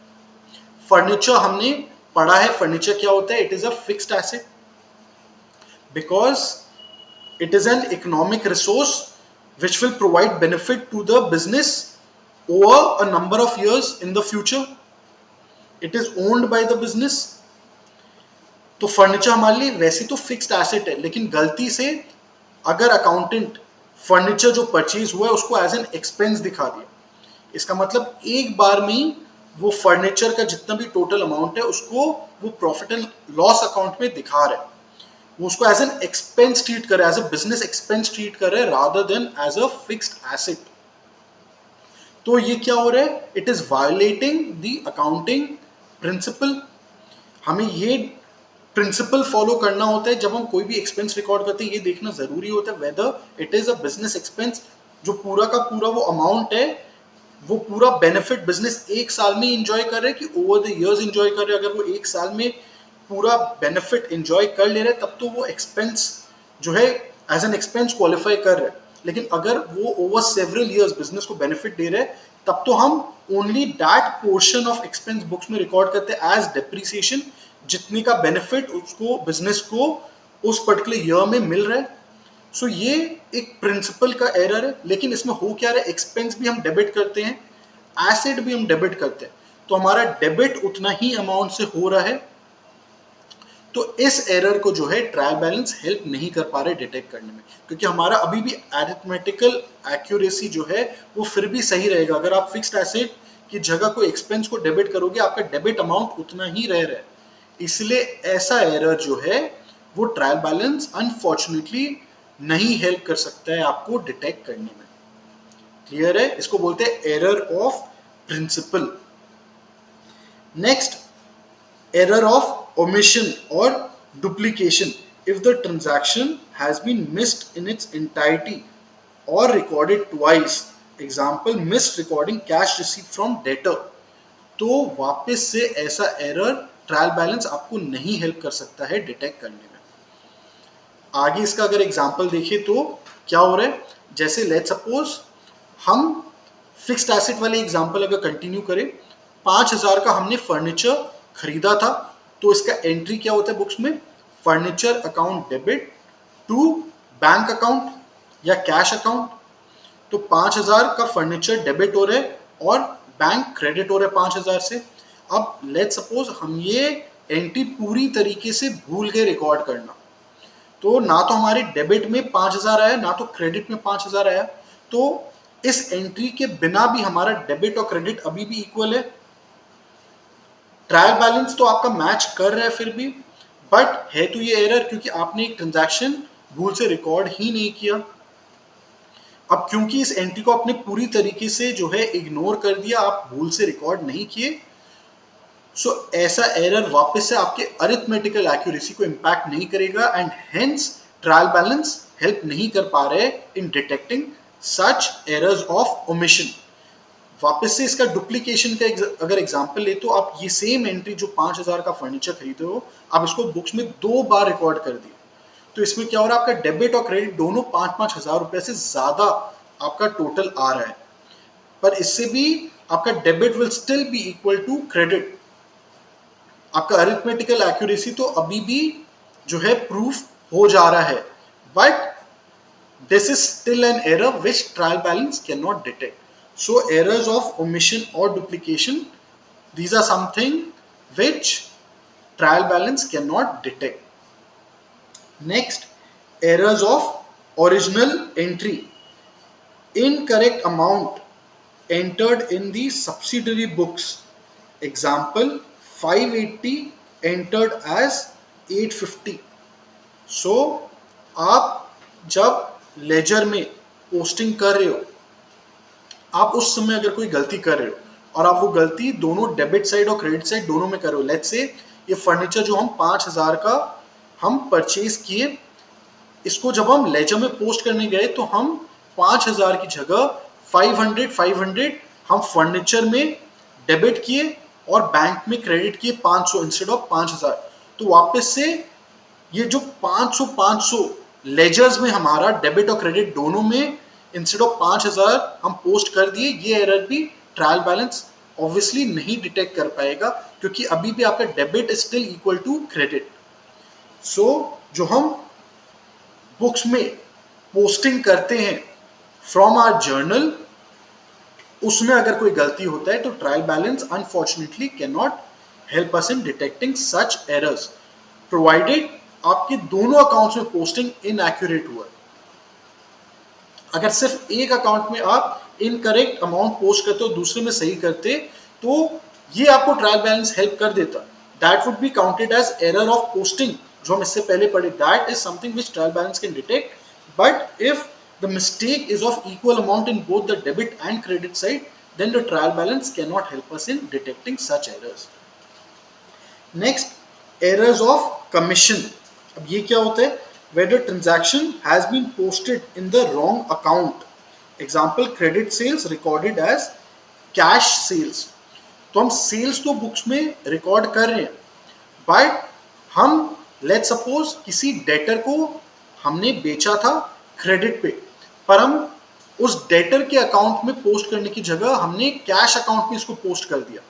फर्नीचर हमने पढ़ा है फर्नीचर क्या होता है. It is a fixed asset because it is an economic resource which will provide benefit to the business over a number of years in the future. It is owned by the business. तो furniture हमारे लिए वैसे तो fixed asset है लेकिन गलती से अगर अकाउंटेंट फर्नीचर जो परचेज हुआ है उसको एज एन एक्सपेंस दिखा दिया. इसका मतलब एक बार में ही वो फर्नीचर का जितना भी टोटल अमाउंट है उसको वो प्रॉफिट एंड लॉस अकाउंट में दिखा रहा है. वो उसको एज एन एक्सपेंस ट्रीट कर रहा है, as a business expense treat कर रहा है rather than as a fixed asset. तो ये क्या हो रहा है. It is violating the accounting principle. हमें ये प्रिंसिपल फॉलो करना होता है जब हम कोई भी एक्सपेंस रिकॉर्ड करते हैं. ये देखना जरूरी होता है whether it is a business expense. जो पूरा का पूरा वो अमाउंट है वो पूरा बेनिफिट बिजनेस एक साल में एंजॉय कर रहे हैं कि ओवर द इयर्स एंजॉय कर रहे हैं. अगर वो एक साल में पूरा बेनिफिट एंजॉय कर ले रहे हैं तब तो वो एक्सपेंस जो है एज एन एक्सपेंस क्वालिफाई कर रहे हैं. लेकिन अगर वो ओवर सेवरल इयर्स बिजनेस को बेनिफिट दे रहे हैं तब तो हम only that portion of expense books में रिकॉर्ड करते हैं एज डेप्रिसिएशन. जितने का बेनिफिट उसको बिजनेस को उस पर्टिकुलर ईयर में मिल रहा है. सो ये एक प्रिंसिपल का एरर है. लेकिन इसमें हो क्या रहा है एक्सपेंस भी हम डेबिट करते हैं, एसेट भी हम डेबिट करते हैं. तो हमारा डेबिट उतना ही अमाउंट से हो रहा है. तो इस एरर को जो है ट्रायल बैलेंस हेल्प नहीं कर पा रहे डिटेक्ट करने में क्योंकि हमारा अभी भी अरिथमेटिकल एक्यूरेसी जो है वो फिर भी सही रहेगा. अगर आप फिक्स्ड एसेट की जगह कोई एक्सपेंस को डेबिट करोगे आपका डेबिट अमाउंट उतना ही रह रहा है. इसलिए ऐसा एरर जो है वो ट्रायल बैलेंस अनफॉर्चुनेटली नहीं हेल्प कर सकता है आपको डिटेक्ट करने में. क्लियर है? इसको बोलते हैं error of principle. Next error of omission or duplication. If the transaction has been missed in its entirety or recorded twice example miss recording cash receive from debtor, तो वापस से ऐसा एरर ट्रायल बैलेंस आपको नहीं help कर सकता है detect करने में। आगे इसका अगर एग्जाम्पल देखें तो क्या हो रहा है, जैसे लेट सपोज हम फिक्स्ड एसेट वाले एग्जाम्पल अगर कंटिन्यू करें, 5,000 का हमने फर्नीचर खरीदा था, तो इसका एंट्री क्या होता है बुक्स में, furniture account debit to bank account या कैश अकाउंट। तो 5,000 का फर्नीचर डेबिट हो रहा है और बैंक क्रेडिट हो रहा है 5,000 से। अब लेट सपोज हम ये एंट्री पूरी तरीके से भूल गए रिकॉर्ड करना, तो ना तो हमारे डेबिट में 5,000 आया, ना तो क्रेडिट में 5,000 आया, तो इस एंट्री के बिना भी हमारा डेबिट और क्रेडिट अभी भी इक्वल है। ट्रायल बैलेंस तो आपका मैच कर रहा है फिर भी, बट है तो ये एरर क्योंकि आपने एक ट्रांजैक्शन भूल से रिकॉर्ड ही नहीं किया। अब क्योंकि इस एंट्री को आपने पूरी तरीके से जो है इग्नोर कर दिया, आप भूल से रिकॉर्ड नहीं किए, सो ऐसा एरर वापस से आपके अरिथमेटिकल एक्यूरेसी को इंपैक्ट नहीं करेगा and hence trial balance help नहीं कर पा रहे in detecting such errors of omission. वापस से इसका डुप्लीकेशन का अगर एग्जांपल ले तो आप ये सेम एंट्री जो 5,000 का फर्नीचर खरीदे हो, आप इसको बुक्स में 2 बार रिकॉर्ड कर दिए, तो इसमें क्या हो रहा है, आपका डेबिट और क्रेडिट दोनों 5-5 हजार रुपए से ज्यादा आपका टोटल आ रहा है, पर इससे भी आपका debit will still be equal to credit. आपका अरिथमेटिकल एक्यूरेसी तो अभी भी जो है प्रूफ हो जा रहा है, but this is still an error which trial balance cannot detect. So errors of omission or duplication, these are something which trial balance cannot detect. Next, errors of original entry, incorrect amount entered in the subsidiary books. Example, 580 entered as 850. So आप जब laser में posting कर रहे हो, आप उस समय अगर कोई गलती कर रहे हो और आप वो गलती दोनों डेबिट साइड और क्रेडिट साइड दोनों में कर रहे हो, लेट्स से ये फर्नीचर जो हम 5,000 का हम परचेज किए, इसको जब हम लेजर में पोस्ट करने गए तो हम 5,000 की जगह 500 हम फर्नीचर में डेबिट किए और बैंक में क्रेडिट किए 500 इंस्टेड ऑफ 5,000। तो वापस से ये जो 500 लेजर्स में हमारा डेबिट और क्रेडिट दोनों में इंस्टेड ऑफ 5,000 हम पोस्ट कर दिए, ये एरर भी ट्रायल बैलेंस ऑब्वियसली नहीं डिटेक्ट कर पाएगा क्योंकि अभी भी आपका debit is still equal to credit. So जो हम बुक्स में पोस्टिंग करते हैं फ्रॉम आवर जर्नल, उसमें अगर कोई गलती होता है तो trial balance unfortunately can not help us in detecting such errors, provided आपके दोनों अकाउंट्स में पोस्टिंग इनएक्यूरेट हुआ। अगर सिर्फ एक अकाउंट में आप इनकरेक्ट अमाउंट पोस्ट करते हो, दूसरे में सही करते, तो ये आपको ट्रायल बैलेंस हेल्प कर देता। That would be counted as error of posting, जो हम इससे पहले पढ़े, that is something which trial balance can detect. But if the mistake is of equal amount in both the debit and credit side, then the trial balance cannot help us in detecting such errors. Next, errors of commission. अब ये क्या होता है, where the transaction has been posted in the wrong account. Example, credit sales recorded as cash sales. तो हम sales तो books में record कर रहे हैं, बट हम लेट सपोज किसी डेटर को हमने बेचा था क्रेडिट पे, पर हम उस डेटर के अकाउंट में पोस्ट करने की जगह हमने कैश अकाउंट में इसको पोस्ट कर दिया।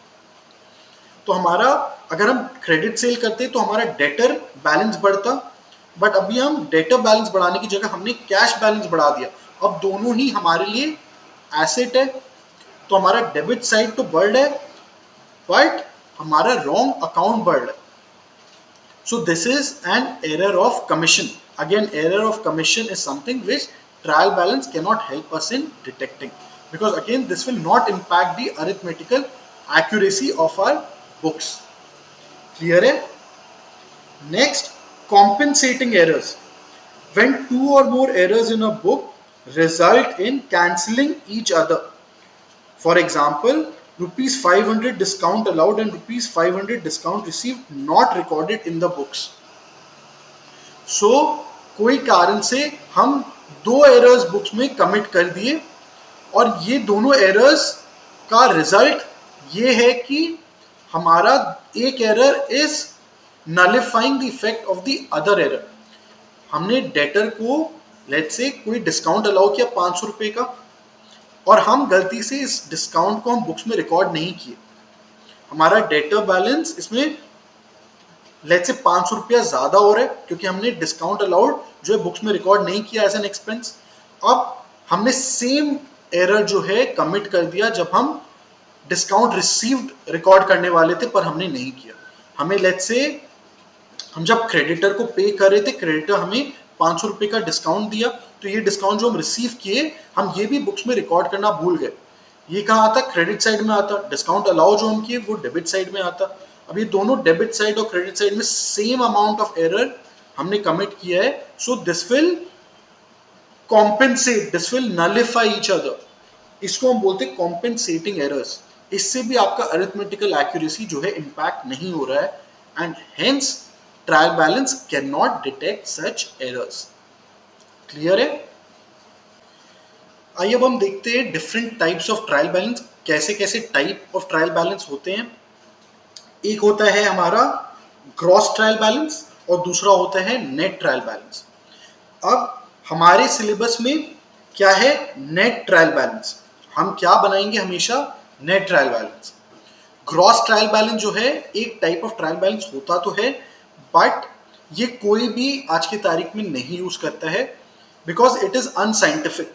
तो हमारा अगर हम क्रेडिट सेल करते तो हमारा डेटर बैलेंस बढ़ता, बट अभी हम डेटर बैलेंस बढ़ाने की जगह हमने कैश बैलेंस बढ़ा दिया। अब दोनों ही हमारे लिए एसेट है, तो हमारा डेबिट साइड तो बढ़ रहा है बट हमारा रॉन्ग अकाउंट बढ़ रहा है। So this is an error of commission. Again, error of commission is something which trial balance cannot help us in detecting, because again this will not impact the arithmetical accuracy of our books. Clear है? Next, compensating errors. When two or more errors in a book result in cancelling each other. For example, rupees 500 discount allowed and rupees 500 discount received not recorded in the books. So कोई कारण से हम दो errors books में commit कर दिए, और ये दोनों एरर्स का रिजल्ट ये है कि हमारा एक error is nullifying the effect of the other error. हमने डेटर को लेट्स से कोई डिस्काउंट अलाउ किया 500 रुपए का, और हम गलती से इस डिस्काउंट को हम बुक्स में रिकॉर्ड नहीं किए। हमारा डेटर बैलेंस इसमें लेट्स से 500 रुपया ज्यादा हो रहा है क्योंकि हमने डिस्काउंट अलाउड जो है बुक्स में रिकॉर्ड नहीं किया एज एन एक्सपेंस। अब हमने सेम एरर जो है कमिट कर दिया जब हम डिस्काउंट रिसीव्ड रिकॉर्ड करने वाले थे पर हमने नहीं किया। हमें लेट्स से हम जब क्रेडिटर को पे कर रहे थे, क्रेडिटर हमें 500 रुपए का डिस्काउंट दिया, तो ये डिस्काउंट जो हम रिसीव किए हम ये भी बुक्स में रिकॉर्ड करना भूल गए। ये कहाँ आता? क्रेडिट साइड में आता। डिस्काउंट अलाउ जो हम किए वो डेबिट साइड में आता। अब ये दोनों डेबिट साइड और क्रेडिट साइड में सेम अमाउंट ऑफ एरर हमने कमिट किया है, so this will compensate, this will nullify each other. इसको हम बोलते हैं कॉम्पेंसेटिंग एरर्स। इससे भी आपका अरिथमेटिकल एक्यूरेसी जो है इम्पैक्ट नहीं हो रहा है, and hence trial balance can not detect such errors. Clear है? आइए अब हम देखते हैं different types of trial balance, कैसे कैसे टाइप ऑफ ट्रायल बैलेंस होते हैं। एक होता है हमारा ग्रॉस ट्रायल बैलेंस और दूसरा होता है नेट ट्रायल बैलेंस। अब हमारे सिलेबस में क्या है? Net trial balance. हम क्या बनाएंगे? हमेशा net trial balance. Gross trial balance जो है एक टाइप ऑफ ट्रायल बैलेंस होता तो है, बट ये कोई भी आज की तारीख में नहीं यूज करता है because it is unscientific.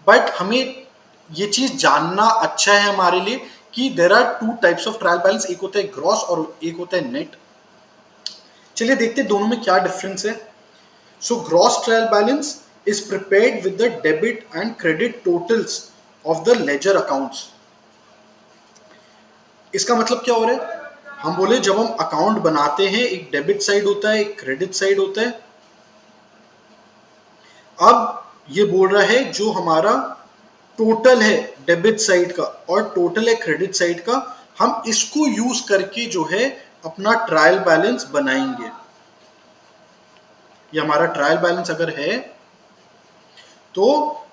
But हमें ये चीज जानना अच्छा है हमारे लिए कि there are two types of trial balance, एक होता है ग्रॉस और एक होता है नेट। चलिए देखते हैं दोनों में क्या डिफरेंस है। So gross trial balance is prepared with the debit and credit totals of the ledger accounts. इसका मतलब क्या हो रहा है? हम बोले जब हम अकाउंट बनाते हैं एक डेबिट साइड होता है एक क्रेडिट साइड होता है। अब ये बोल रहा है जो हमारा टोटल है डेबिट साइड का और टोटल है क्रेडिट साइड का, हम इसको यूज करके जो है अपना ट्रायल बैलेंस बनाएंगे। ये हमारा ट्रायल बैलेंस अगर है तो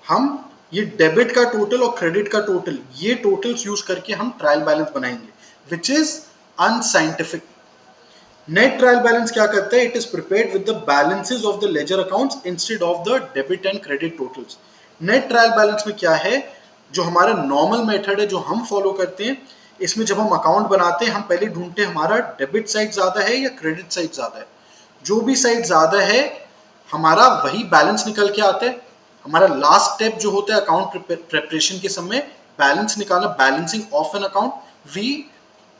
हम ये डेबिट का टोटल और क्रेडिट का टोटल, ये टोटल्स यूज करके हम ट्रायल बैलेंस बनाएंगे, which is unscientific. Net trial balance क्या करता है? It is prepared with the balances of the ledger accounts instead of the debit and credit totals. Net trial balance में क्या है? जो हमारा नॉर्मल मेथड है जो हम फॉलो करते हैं, इसमें जब हम अकाउंट बनाते हैं हम पहले ढूंढते हैं हमारा डेबिट साइड ज्यादा है या क्रेडिट साइड ज्यादा है। जो भी साइड ज्यादा है हमारा वही बैलेंस निकल के आता है। हमारा लास्ट स्टेप जो होता है अकाउंट प्रिपरेशन के समय बैलेंस निकालना, balancing of an account, we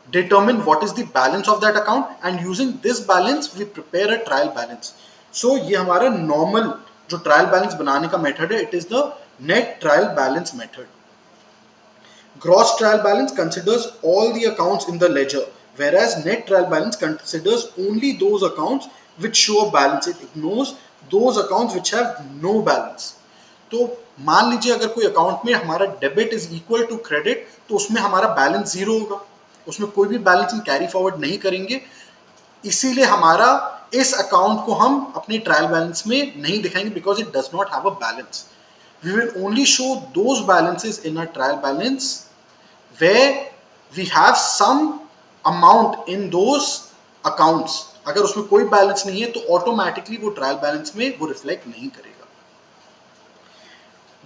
determine what is the balance of that account and using this balance we prepare a trial balance. So ये हमारा normal जो trial balance बनाने का method है, it is the net trial balance method. Gross trial balance considers all the accounts in the ledger, whereas net trial balance considers only those accounts which show a balance. It ignores those accounts which have no balance. तो मान लीजिए अगर कोई account में हमारा debit is equal to credit तो उसमें हमारा बैलेंस जीरो होगा, उसमें कोई भी बैलेंस हम कैरी फॉरवर्ड नहीं करेंगे। इसीलिए हमारा इस अकाउंट को हम अपने ट्रायल बैलेंस में नहीं दिखाएंगे because it does not have a balance. We will only show those balances in a trial balance where we have some amount in those accounts. अगर उसमें कोई बैलेंस नहीं है तो ऑटोमेटिकली वो ट्रायल बैलेंस में वो रिफ्लेक्ट नहीं करेगा।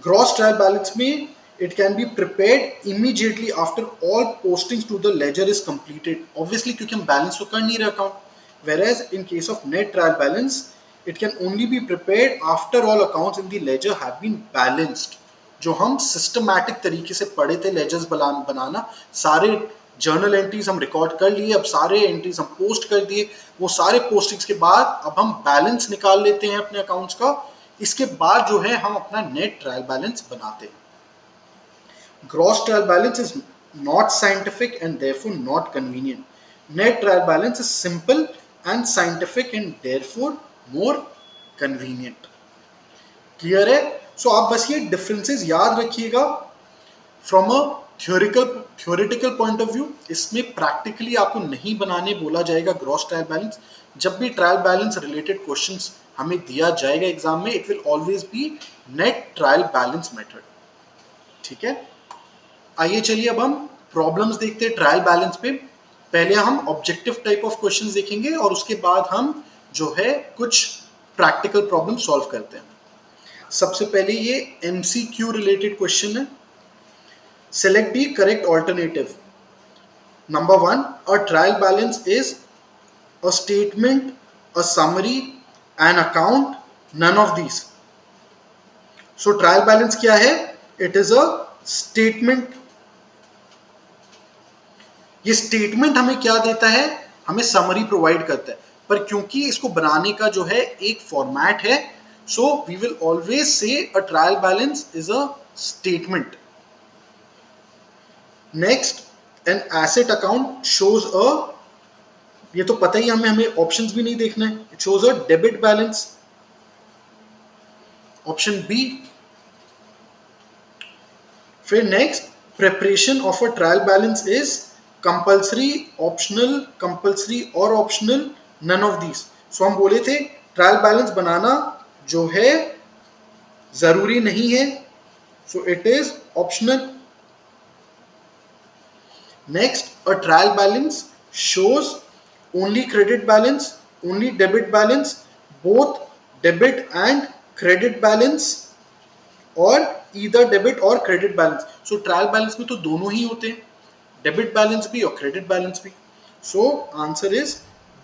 ग्रॉस ट्रायल बैलेंस में it can be prepared immediately after all postings to the ledger is completed, obviously क्योंकि हम बैलेंस तो कर नहीं रहे account. whereas in case of net trial balance it can only be prepared after all accounts in the ledger have been balanced। जो हम systematic तरीके से पढ़े थे लेजर्स बनाना, सारे जर्नल एंट्रीज हम रिकॉर्ड कर लिए, अब सारे एंट्रीज हम पोस्ट कर दिए, वो सारे पोस्टिंग्स के बाद अब हम बैलेंस निकाल लेते हैं अपने अकाउंट्स का। इसके बाद जो है हम अपना नेट ट्रायल बैलेंस बनाते हैं। Gross trial balance is not scientific and therefore not convenient. Net trial balance is simple and scientific and therefore more convenient. Clear है? So आप बस ये differences याद रखिएगा from a theoretical point of view। इसमें practically आपको नहीं बनाने बोला जाएगा gross trial balance। जब भी trial balance related questions हमें दिया जाएगा एग्जाम में, it will always be net trial balance method। ठीक है, आइए चलिए अब हम प्रॉब्लम्स देखते हैं ट्रायल बैलेंस पे। पहले हम ऑब्जेक्टिव टाइप ऑफ क्वेश्चंस देखेंगे और उसके बाद हम जो है कुछ प्रैक्टिकल प्रॉब्लम सॉल्व करते हैं। सबसे पहले ये एमसीक्यू रिलेटेड क्वेश्चन है। Select the correct alternative. Number one, a trial balance is a statement, a summary, an account, none of these. So trial balance क्या है? It is a statement. ये statement हमें क्या देता है? हमें समरी प्रोवाइड करता है, पर क्योंकि इसको बनाने का जो है एक फॉर्मेट है, so we will always say a trial balance is a statement. Next, an asset account shows a, ये तो पता ही हमें ऑप्शंस भी नहीं देखना है, it shows a debit balance. Option B. फिर next, preparation of a trial balance is compulsory, optional, compulsory और optional, none of these. So हम बोले थे ट्रायल बैलेंस बनाना जो है जरूरी नहीं है, so it is optional. Next, a trial balance shows only credit balance, only debit balance, both debit and credit balance, और either debit और credit balance। सो ट्रायल बैलेंस में तो दोनों ही होते हैं, डेबिट बैलेंस भी और क्रेडिट बैलेंस भी। So answer is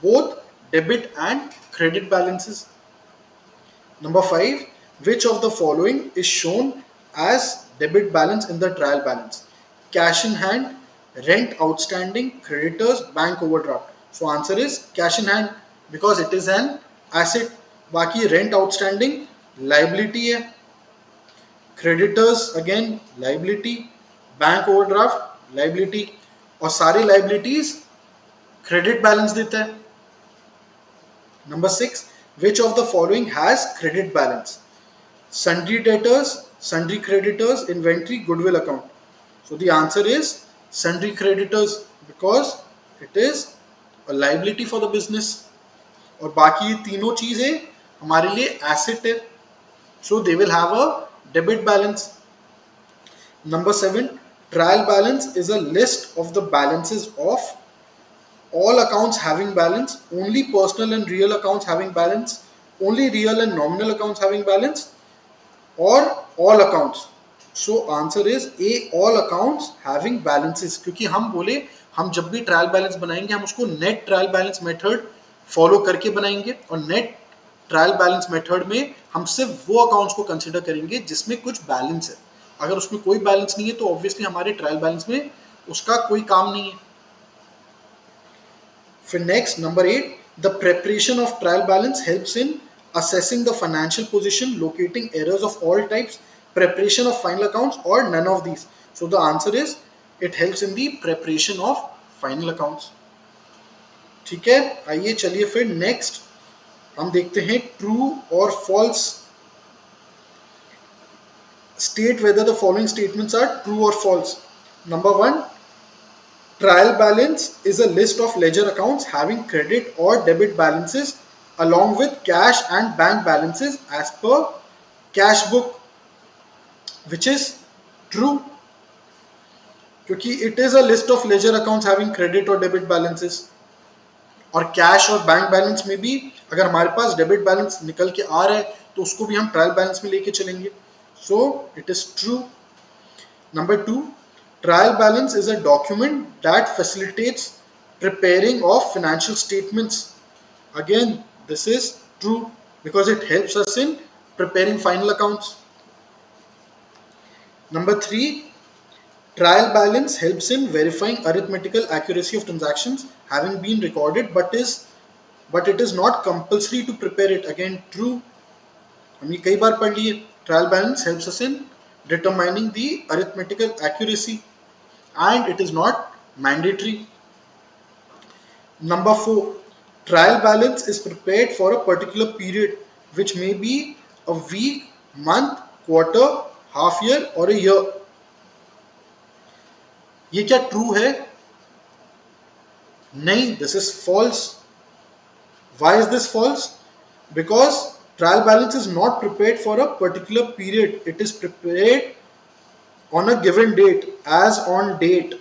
both debit and credit balances. Number 5, which of the following is shown as debit balance in the trial balance? Cash in hand, rent outstanding, creditors, bank overdraft. So answer is cash in hand because it is an asset. बाकी rent outstanding liability है, creditors again liability, bank overdraft liability, और सारे liabilities credit balance देता है। Number 6, which of the following has credit balance? Sundry debtors, sundry creditors, inventory, goodwill account. So the answer is sundry creditors because it is a liability for the business, और बाकी ये तीनों चीजें हमारे लिए asset है, so they will have a debit balance. Number 7, trial balance is a list of the balances of all accounts having balance, only personal and real accounts having balance, only real and nominal accounts having balance, or all accounts. So answer is A, all accounts having balances, क्योंकि हम बोले हम जब भी trial balance बनाएंगे हम उसको net trial balance method follow करके बनाएंगे, और नेट ट्रायल बैलेंस मेथड में हम सिर्फ वो अकाउंट्स को कंसिडर करेंगे जिसमें कुछ बैलेंस है। अगर उसमें कोई बैलेंस नहीं है तो ऑब्वियसली हमारे ट्रायल बैलेंस में उसका कोई काम नहीं है। फिर next number 8, the preparation of trial balance helps in assessing the financial position, locating errors of all types, preparation of final accounts, or none of these. So the answer is it helps in the preparation of final accounts. ठीक है, आइए चलिए फिर next हम देखते हैं true और false. State whether the following statements are true और false. Number 1, trial balance is a list of ledger accounts having credit or debit balances along with cash and bank balances as per cash book, which is true क्योंकि it is a list of ledger accounts having credit or debit balances, और cash और bank balance में भी अगर हमारे पास debit balance निकल के आ रहा है तो उसको भी हम ट्रायल बैलेंस में लेके चलेंगे, सो it is true. Number 2, trial balance is a document that facilitates preparing of financial statements. Again, this is true because it helps us in preparing final accounts. Number 3, trial balance helps in verifying arithmetical accuracy of transactions having been recorded but it is not compulsory to prepare it. Again, true. हम ये कई बार पढ़ लिए, trial balance helps us in determining the arithmetical accuracy and it is not mandatory. Number 4, trial balance is prepared for a particular period which may be a week, month, quarter, half year or a year. ये क्या true है? नहीं, this is false. Why is this false? Because trial balance is not prepared for a particular period, it is prepared on a given date, as on date.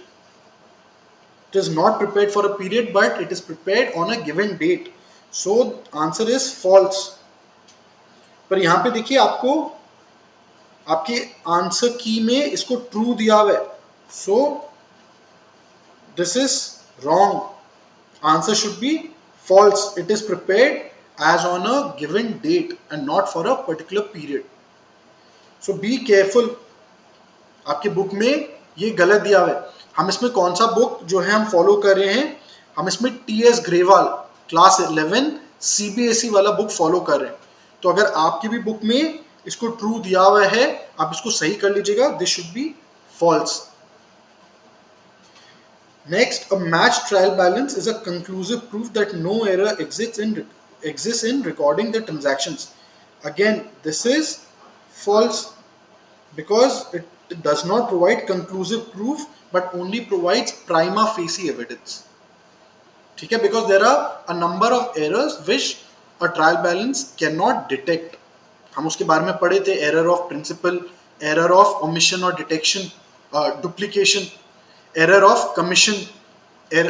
It is not prepared for a period, but it is prepared on a given date. So answer is false. पर यहाँ पे देखिए आपको आपके answer की में इसको true दिया हुआ है, so this is wrong. Answer should be false. It is prepared as on a given date and not for a particular period. So be careful. आपके बुक में ये गलत दिया हुआ है. हम इसमें कौन सा बुक जो है हम फॉलो कर रहे हैं, हम इसमें टी.एस. ग्रेवाल क्लास 11 सीबीएसई वाला बुक फॉलो कर रहे हैं. तो अगर आपकी भी बुक में इसको ट्रू दिया हुआ है, आप इसको सही कर लीजिएगा. This should be false. Next, a matched trial balance is a conclusive proof that no error exists in recording the transactions. Again, this is false because it does not provide conclusive proof but only provides prima facie evidence. ठीक है, because there are a number of errors which a trial balance cannot detect. हम उसके बारे में पढ़े थे, error of principle, error of omission or detection, duplication, error of commission,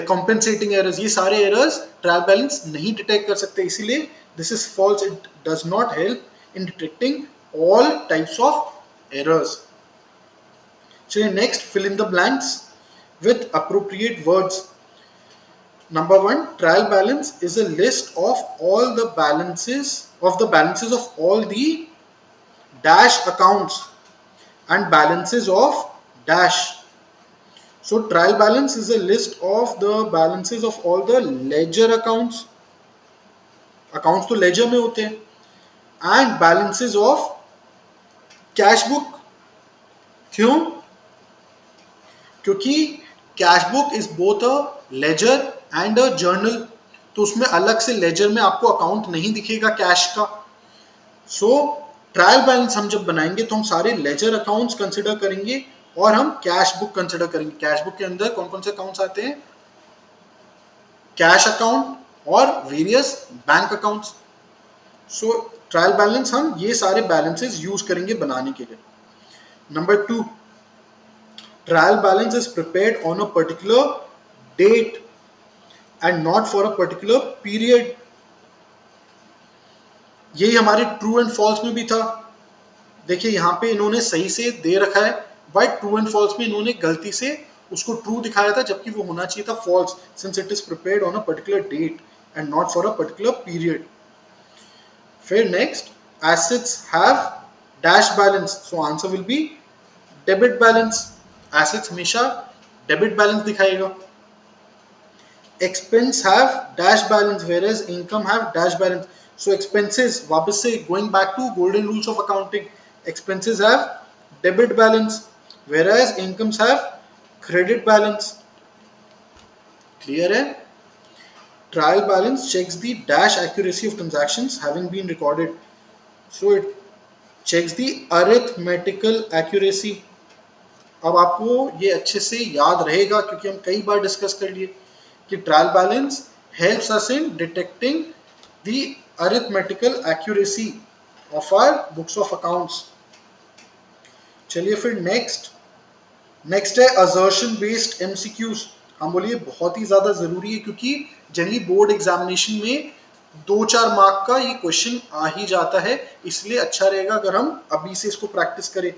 compensating errors, ये सारे एरर्स ट्रायल बैलेंस नहीं डिटेक्ट कर सकते. इसीलिए this is false. It does not help in detecting all types of errors. चलिए next, fill in the blanks with appropriate words. Number 1, trial balance is a list of all the balances of all the dash accounts and balances of dash. So trial balance is a list of the balances of all the ledger accounts. Accounts तो ledger में होते हैं. And balances of cash book. क्यों? क्योंकि cash book is both a ledger and a journal. तो उसमें अलग से ledger में आपको अकाउंट नहीं दिखेगा कैश का. So ट्रायल बैलेंस हम जब बनाएंगे तो हम सारे लेजर अकाउंट्स कंसिडर करेंगे और हम कैश बुक कंसिडर करेंगे. कैश बुक के अंदर कौन कौन से अकाउंट्स आते हैं? कैश अकाउंट और various bank accounts. So trial balance हम ये सारे बैलेंसेस यूज करेंगे बनाने के लिए. Number 2, trial balance is prepared on a particular date and not for a particular period. यही हमारे ट्रू एंड फॉल्स में भी था. देखिए यहाँ पे इन्होंने सही से दे रखा है, बट ट्रू एंड फॉल्स में इन्होंने गलती से उसको ट्रू दिखाया था जबकि वो होना चाहिए था false, since it is prepared on a particular date and not for a particular period. फिर next, assets have dash balance, so answer will be debit balance. Assets हमेशा डेबिट बैलेंस दिखाएगा. Expense have dash balance whereas income have dash balance. So expenses, वापस से going back to golden rules of accounting, expenses have debit balance whereas incomes have credit balance. Clear है? Trial balance checks the dash accuracy of transactions having been recorded. So it checks the arithmetical accuracy. अब आपको ये अच्छे से याद रहेगा क्योंकि हम कई बार डिस्कस कर लिए कि trial balance helps us in detecting the arithmetical accuracy of our books of accounts. चलिए फिर नेक्स्ट है assertion based MCQs. हम बोलिए बहुत ही ज़्यादा ज़रूरी है क्योंकि जनरली बोर्ड एग्जामिनेशन में 2-4 मार्क का ये क्वेश्चन आ ही जाता है, इसलिए अच्छा रहेगा अगर हम अभी से इसको प्रैक्टिस करें.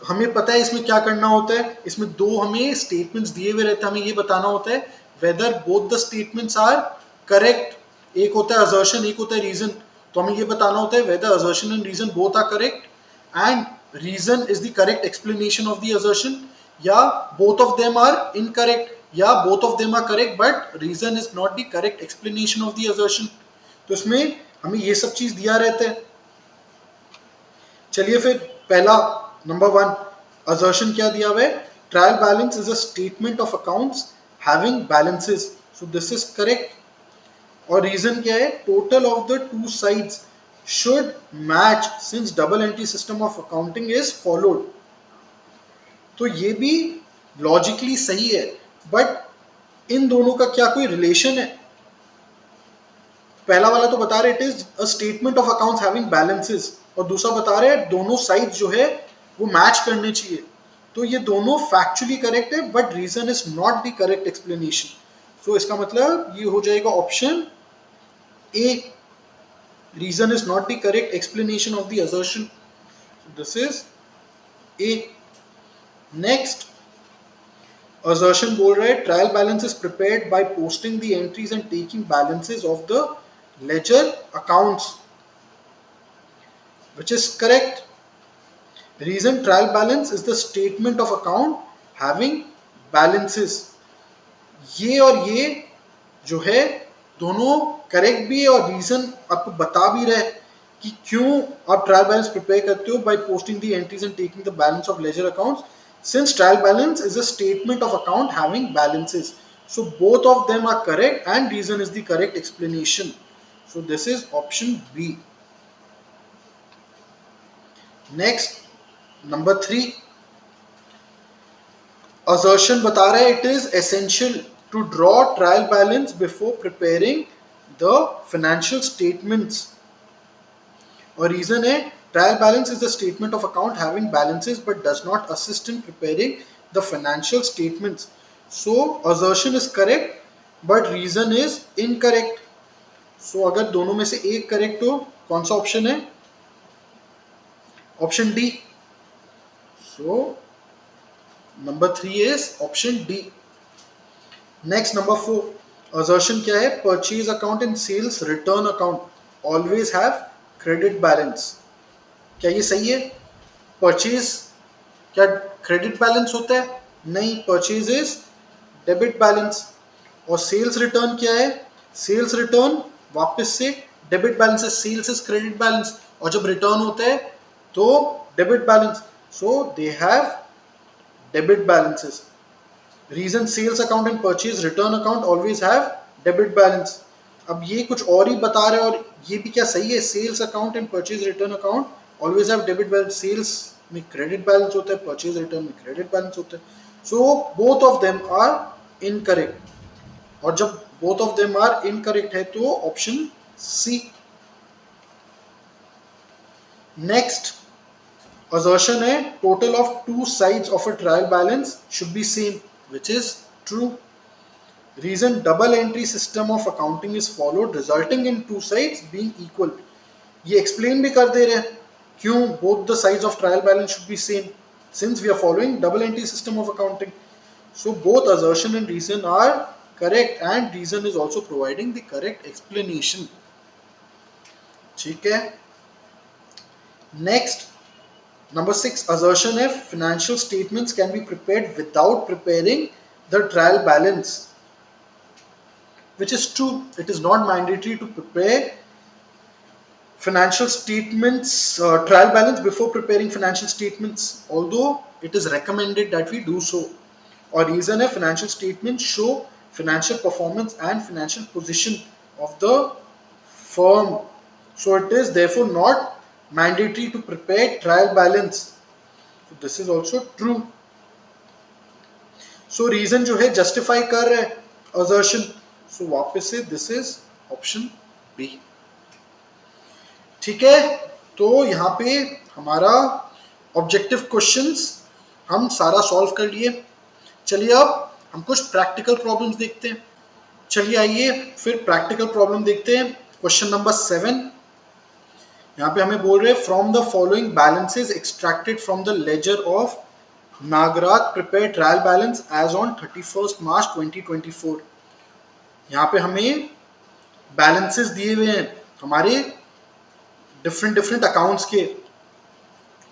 हमें पता है इसमें क्या करना होता है. इसमें 2 हमें स्टेटमेंट्स दिए हुए रहते हैं, हमें ये बताना होता है whether both the statements are correct. एक होता है असर्शन, एक होता है रीजन. तो हमें ये बताना होता है whether assertion and reason both are correct and reason is the correct explanation of the assertion, या both of them are incorrect, या both of them are correct but reason is not the correct explanation of the assertion. तो इसमें हमें ये सब चीज दिया रहता है. चलिए फिर पहला नंबर 1 असर्शन क्या दिया हुआ है? Trial balance is a statement of accounts having balances. So this is correct. और रीजन क्या है? Total of the two sides should match since double entry system of accounting is followed. तो ये भी लॉजिकली सही है, बट इन दोनों का क्या कोई रिलेशन है? पहला वाला तो बता रहे it is a statement of accounts having balances, और दूसरा बता रहे दोनों साइड्स जो है वो मैच करने चाहिए। तो ये दोनों फैक्चुअली करेक्ट है but reason is not the correct explanation. So इसका मतलब ये हो जाएगा option A, reason is not the correct explanation of the assertion. This is A. Next assertion बोल रहा है trial balance is prepared by posting the entries and taking balances of the ledger accounts, which is correct. Reason trial balance is the statement of account having balances. ये और ये जो है दोनों correct भी है और रीजन आपको बता भी रहा है कि क्यों आप ट्रायल बैलेंस प्रिपेयर करते हो by posting the entries and taking the balance of ledger accounts since trial balance is a statement of account having balances. So both of them are correct and reason is the correct explanation. So this is option B. Next, number 3, assertion बता रहा है it is essential to draw trial balance before preparing the financial statements. और reason है trial balance is a statement of account having balances but does not assist in preparing the financial statements. So assertion is correct but reason is incorrect. So अगर दोनों में से एक correct हो कौन सा ऑप्शन है? Option D. So number 3 is option D. Next, number 4, assertion क्या है? Purchase account and sales return account always have credit balance. क्या ये सही है? Purchase क्या credit balance होता है? नहीं, purchase is debit balance. और sales return क्या है? Sales return वापस से debit balance है, sales is credit balance और जब return होता है तो debit balance. So they have debit balances. Reason sales account and purchase return account always have debit balance. अब ये कुछ और ही बता रहे हैं और ये भी क्या सही है? Sales account and purchase return account always have debit balance. Sales में क्रेडिट बैलेंस होता है, परचेज रिटर्न में क्रेडिट बैलेंस होता है. So both of them are incorrect और जब both of them are incorrect है तो ऑप्शन सी. नेक्स्ट assertion है total of two sides of a trial balance should be same, which is true. Reason double entry system of accounting is followed resulting in two sides being equal. ये explain भी कर दे रहे हैं क्यों both the sides of trial balance should be same since we are following double entry system of accounting. So both assertion and reason are correct and reason is also providing the correct explanation. ठीक है. Next, number 6, assertion है financial statements can be prepared without preparing the trial balance, which is true. It is not mandatory to prepare financial statements, trial balance before preparing financial statements, although it is recommended that we do so. Or reason है financial statements show financial performance and financial position of the firm, so it is therefore not mandatory to prepare trial balance. So this is also true. So reason जो है justify कर रहा है assertion. So वापस से this is option B. ठीक है, तो यहाँ पे हमारा ऑब्जेक्टिव क्वेश्चंस हम सारा सॉल्व कर लिए. चलिए अब हम कुछ प्रैक्टिकल प्रॉब्लम्स देखते हैं. चलिए आइए फिर प्रैक्टिकल प्रॉब्लम देखते हैं. क्वेश्चन नंबर 7, यहाँ पे हमें बोल रहे हैं from the following balances extracted from the ledger of Nagaraj prepare trial balance as on 31 March 2024. यहाँ पे हमें बैलेंसेस दिए हुए हैं हमारे डिफरेंट अकाउंट्स के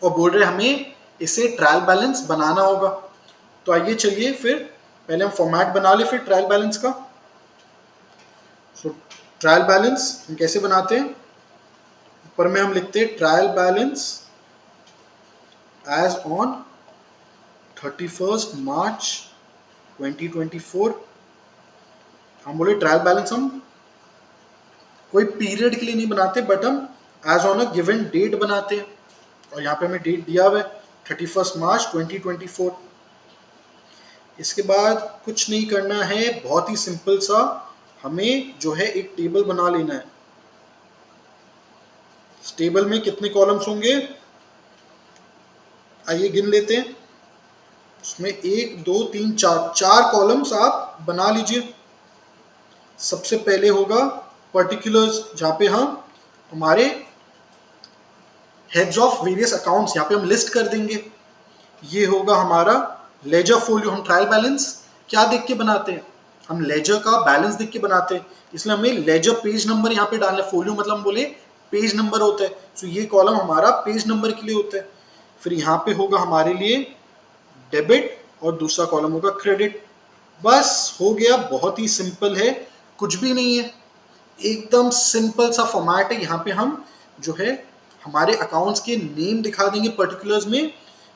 और बोल रहे हैं हमें इसे ट्रायल बैलेंस बनाना होगा. तो आइए चलिए फिर पहले हम फॉर्मेट बना ले फिर ट्रायल बैलेंस का. सो ट्रायल बैलेंस हम कैसे बनाते हैं? ऊपर में हम लिखते हैं trial balance as on 31 March 2024. हम बोले ट्रायल बैलेंस हम कोई पीरियड के लिए नहीं बनाते बट हम as on a given date बनाते हैं और यहाँ पे हमें डेट दिया हुआ है 31 मार्च 2024. इसके बाद कुछ नहीं करना है, बहुत ही सिंपल सा हमें जो है एक टेबल बना लेना है. टेबल में कितने कॉलम्स होंगे? आइए गिन लेते हैं। उसमें 1 2 3 4 चार कॉलम्स आप बना लीजिए। सबसे पहले होगा पर्टिकुलर्स, जहां पे हम हमारे हेड्स ऑफ वेरियस अकाउंट्स यहाँ पे हम लिस्ट कर देंगे। ये होगा हमारा लेजर फोलियो। हम ट्रायल बैलेंस क्या देख के बनाते हैं? हम लेजर का बैलेंस देख के बनाते हैं, इसलिए हमें लेजर पेज नंबर यहाँ पे डालना है। फोलियो मतलब हम बोले पेज नंबर होता है, तो ये कॉलम हमारा पेज नंबर के लिए होता है। फिर यहाँ पे होगा हमारे लिए डेबिट और दूसरा कॉलम होगा क्रेडिट। बस हो गया, बहुत ही सिंपल है, कुछ भी नहीं है, एकदम सिंपल सा फॉर्मेट है। यहाँ पे हम जो है हमारे अकाउंट्स के नेम दिखा देंगे पर्टिकुलर्स में,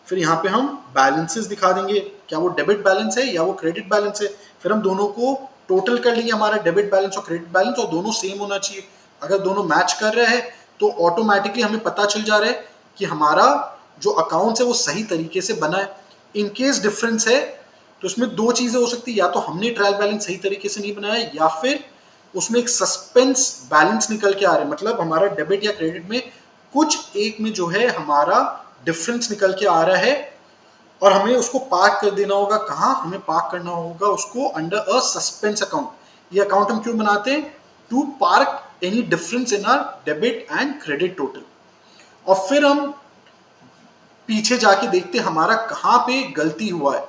फिर यहाँ पे हम बैलेंसेस दिखा देंगे, क्या वो डेबिट बैलेंस है या वो क्रेडिट बैलेंस है। फिर हम दोनों को टोटल कर लेंगे, हमारा डेबिट बैलेंस और क्रेडिट बैलेंस, और दोनों सेम होना चाहिए। अगर दोनों मैच कर रहे हैं तो ऑटोमेटिकली हमें पता चल जा रहा है कि हमारा जो अकाउंट्स है वो सही तरीके से बना है। इन केस डिफरेंस है तो उसमें दो चीजें हो सकती है, या तो हमने ट्रायल बैलेंस सही तरीके से नहीं बनाया, या फिर उसमें एक सस्पेंस बैलेंस निकल के आ रहा है, मतलब हमारा डेबिट या क्रेडिट में कुछ एक में जो है हमारा डिफरेंस निकल के आ रहा है, और हमें उसको पार्क कर देना होगा। कहाँ हमें पार्क करना होगा? उसको अंडर अ सस्पेंस अकाउंट। ये अकाउंट हम क्यों बनाते हैं? To park any difference in our debit and credit total. और फिर हम पीछे जाके देखते हैं हमारा कहाँ पे गलती हुआ है,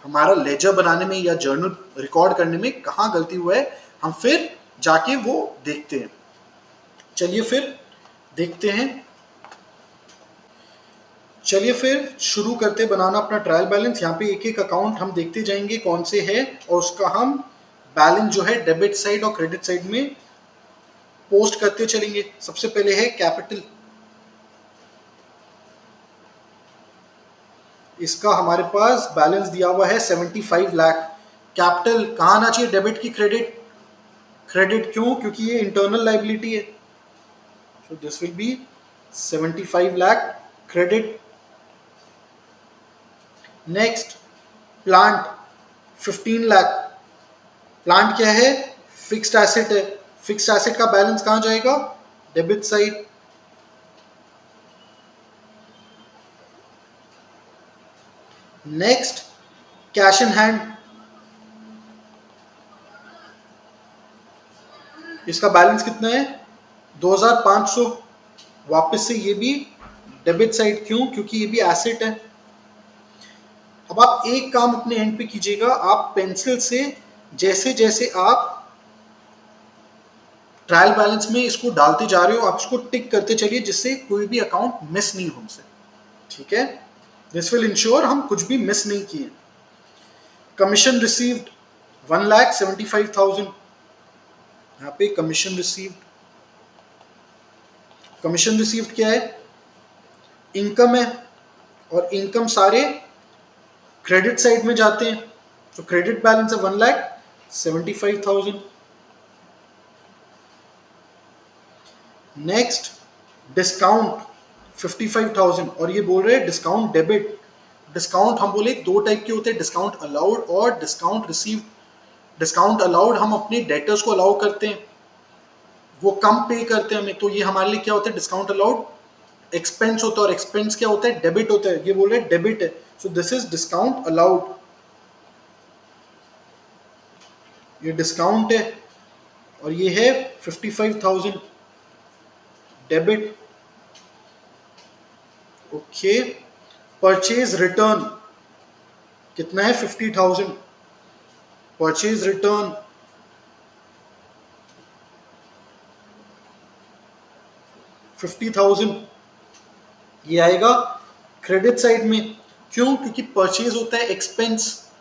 हमारा लेजर बनाने में या जर्नल रिकॉर्ड करने में कहाँ गलती हुआ है, हम फिर जाके वो देखते हैं। चलिए फिर देखते हैं। चलिए फिर शुरू करते बनाना अपना ट्रायल बैलेंस। यहाँ पे एक एक अकाउंट हम देखते जाएंगे कौन से है, और उसका हम बैलेंस जो है डेबिट साइड और क्रेडिट साइड में पोस्ट करते चलेंगे। सबसे पहले है कैपिटल। इसका हमारे पास बैलेंस दिया हुआ है 75 लाख। कैपिटल कहाँ आना चाहिए? डेबिट की क्रेडिट? क्रेडिट क्यों? क्योंकि ये इंटरनल लाइबिलिटी है, so this will be 75 lakh credit. Next plant 15 lakh. Plant क्या है? फिक्स्ड एसेट है। फिक्स्ड एसेट का बैलेंस कहां जाएगा? Debit side. Next cash in hand. इसका बैलेंस कितना है? 2500। वापस से ये भी डेबिट साइड। क्यों? क्योंकि ये भी एसेट है। अब आप एक काम अपने एंड पे कीजिएगा, आप पेंसिल से जैसे जैसे आप ट्रायल बैलेंस में इसको डालते जा रहे हो, आप इसको टिक करते चलिए, जिससे कोई भी अकाउंट मिस नहीं हो हमसे। ठीक है? दिस विल इंश्योर हम कुछ भी मिस नहीं किए। Commission received 1,75,000। यहाँ पे कमीशन रिसीव्ड। कमीशन रिसीव्ड क्या है? इनकम है, और इनकम सारे क्रेडिट साइड में जाते हैं, तो क्रेडिट बैलेंस है 1,75,000। नेक्स्ट डिस्काउंट 55,000, और ये बोल रहे हैं डिस्काउंट डेबिट। डिस्काउंट हम बोले दो टाइप के होते हैं, डिस्काउंट अलाउड और डिस्काउंट रिसीव्ड। डिस्काउंट अलाउड हम अपने डेटर्स को अलाउ करते हैं, वो कम पे करते हैं हमें, तो ये हमारे लिए क्या होता है? डिस्काउंट अलाउड एक्सपेंस होता है, और एक्सपेंस क्या होता है? डेबिट होता है। ये बोल रहे हैं डेबिट है, so this is discount allowed. ये डिस्काउंट है, और ये है 55,000 डेबिट। ओके। परचेज रिटर्न कितना है? 50,000। परचेज रिटर्न 50,000, ये आएगा क्रेडिट साइड में। क्यों? क्योंकि परचेज होता है एक्सपेंस,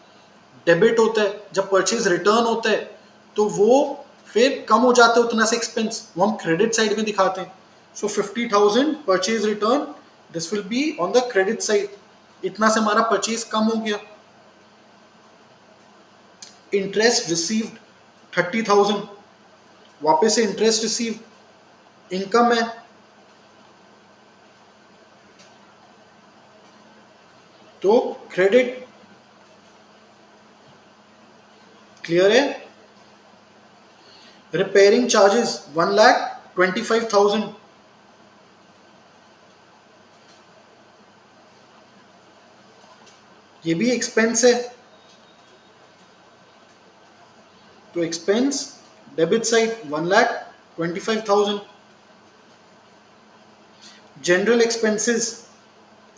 डेबिट होता है। जब परचेज रिटर्न होता है तो वो फिर कम हो जाता है उतना से एक्सपेंस, वो हम क्रेडिट साइड में दिखाते हैं। सो 50,000 purchase return, this will be on the credit side. इतना से हमारा परचेज कम हो गया। इंटरेस्ट रिसीव्ड 30,000, वापस से इंटरेस्ट रिसीव्ड, इनकम है, तो क्रेडिट। क्लियर है? रिपेयरिंग चार्जेस 1,25,000, ये भी एक्सपेंस है, तो expense debit side 1,25,000। General expenses,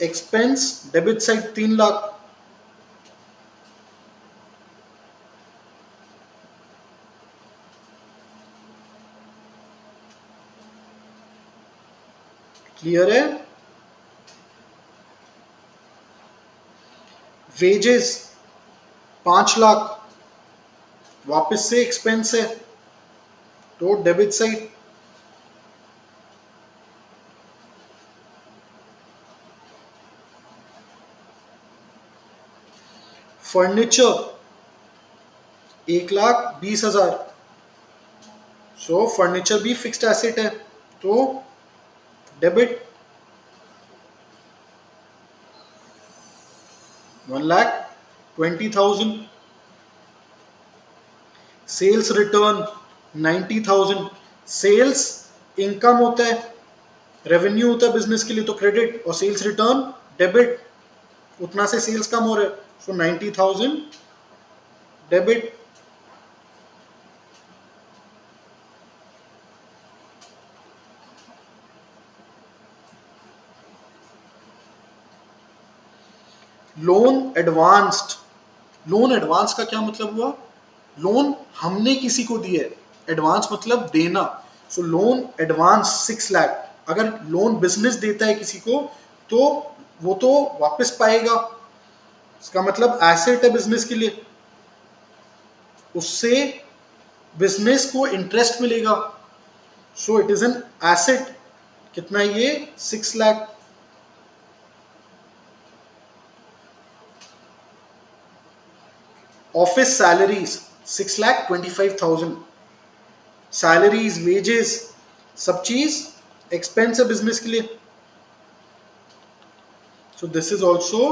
expense debit side 3 lakh. Clear है? वेजेस 5 लाख, वापस से एक्सपेंस है, तो debit side. Furniture 1,20,000, so furniture भी फिक्स्ड एसेट है, तो debit. 1,20,000। Sales return 90,000। Sales income होता है, रेवेन्यू होता है बिजनेस के लिए, तो क्रेडिट, और सेल्स रिटर्न डेबिट, उतना से सेल्स कम हो रहे, सो 90,000 debit. Loan advanced, loan advance का क्या मतलब हुआ? लोन हमने किसी को दिया है, एडवांस मतलब देना, सो लोन एडवांस 6 लाख। अगर लोन बिजनेस देता है किसी को, तो वो तो वापस पाएगा, इसका मतलब एसेट है बिजनेस के लिए, उससे बिजनेस को इंटरेस्ट मिलेगा, सो इट इज एन एसेट। कितना ये? 6 lakh. Office salaries 6,25,000। Salaries, wages, सब चीज एक्सपेंस है बिजनेस के लिए, सो this is also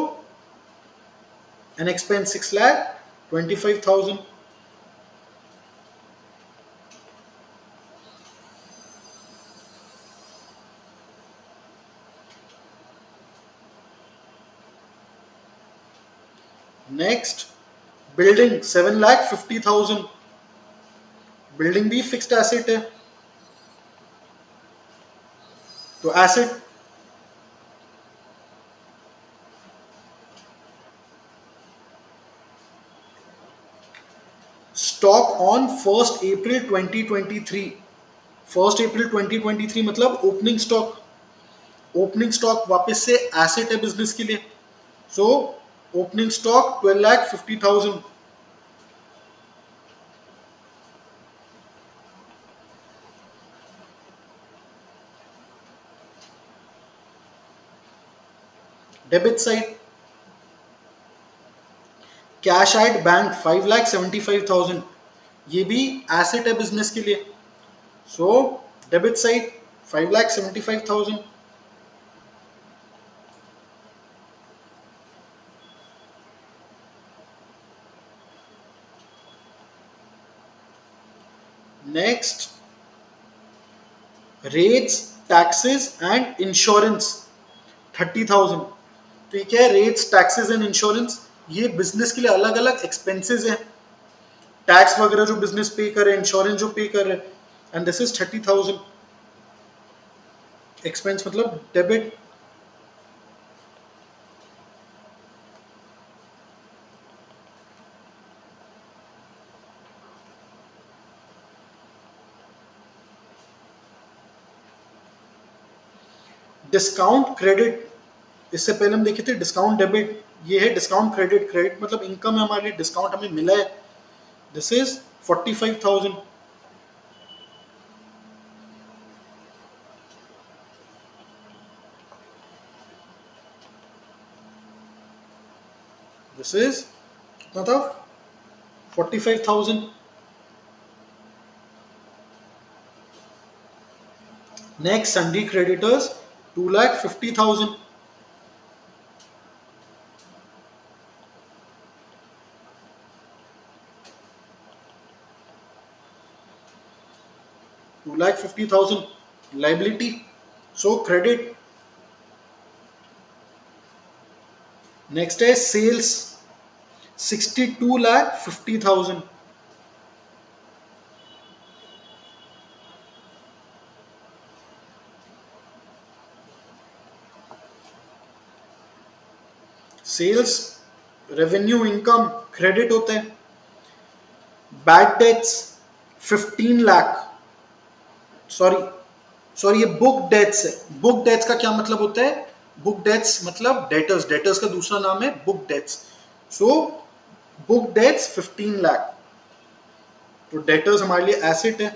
an expense 6,25,000। Next, building 7,50,000। Building भी फिक्स्ड एसेट है, तो एसेट। स्टॉक ऑन 1 अप्रैल 2023। 1 अप्रैल 2023 मतलब ओपनिंग स्टॉक। ओपनिंग स्टॉक वापस से एसेट है बिजनेस के लिए, so opening stock 12,50,000। Debit side, cash at bank 5,75,000। ये भी एसेट है बिजनेस के लिए, सो debit side 5,75,000। Next, rates, taxes and insurance 30,000। ठीक है, रेट्स, टैक्सेस एंड इंश्योरेंस, ये बिजनेस के लिए अलग अलग एक्सपेंसेस हैं, टैक्स वगैरह जो बिजनेस पे करे, इंश्योरेंस जो पे करे, एंड दिस इज 30,000। एक्सपेंस मतलब डेबिट। डिस्काउंट क्रेडिट, इससे पहले हम देखे थे डिस्काउंट डेबिट, ये है डिस्काउंट क्रेडिट। क्रेडिट मतलब इनकम है हमारे लिए, डिस्काउंट हमें मिला है, दिस इज 45,000। दिस इज कितना था? 45,000। Next, sundry creditors 2,50,000। 2,50,000 liability, so credit. Next है sales 62,50,000। Sales revenue income credit होते हैं। Bad debts 15 lakh, sorry sorry ये बुक डेट्स है। बुक डेट्स का क्या मतलब होता है? बुक डेट्स मतलब डेटर्स, डेटर्स का दूसरा नाम है book debts. So book debts 15 lakh. तो डेटर्स हमारे लिए एसेट है।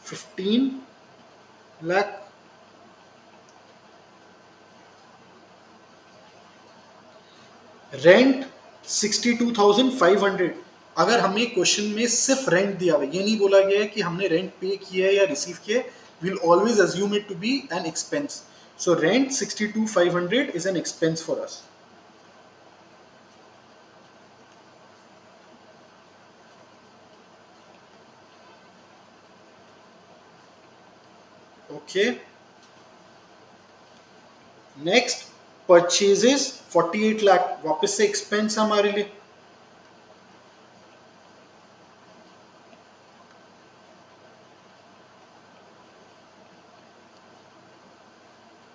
15 लाख। रेंट 62,500। अगर हमें क्वेश्चन में सिर्फ रेंट दिया हुआ है, ये नहीं बोला गया है कि हमने रेंट पे किया है या रिसीव किया है, we'll always assume it to be an expense. So rent 62,500 is an expense for us. Okay. Next purchases 48 lakh, वापस से एक्सपेंस हमारे लिए।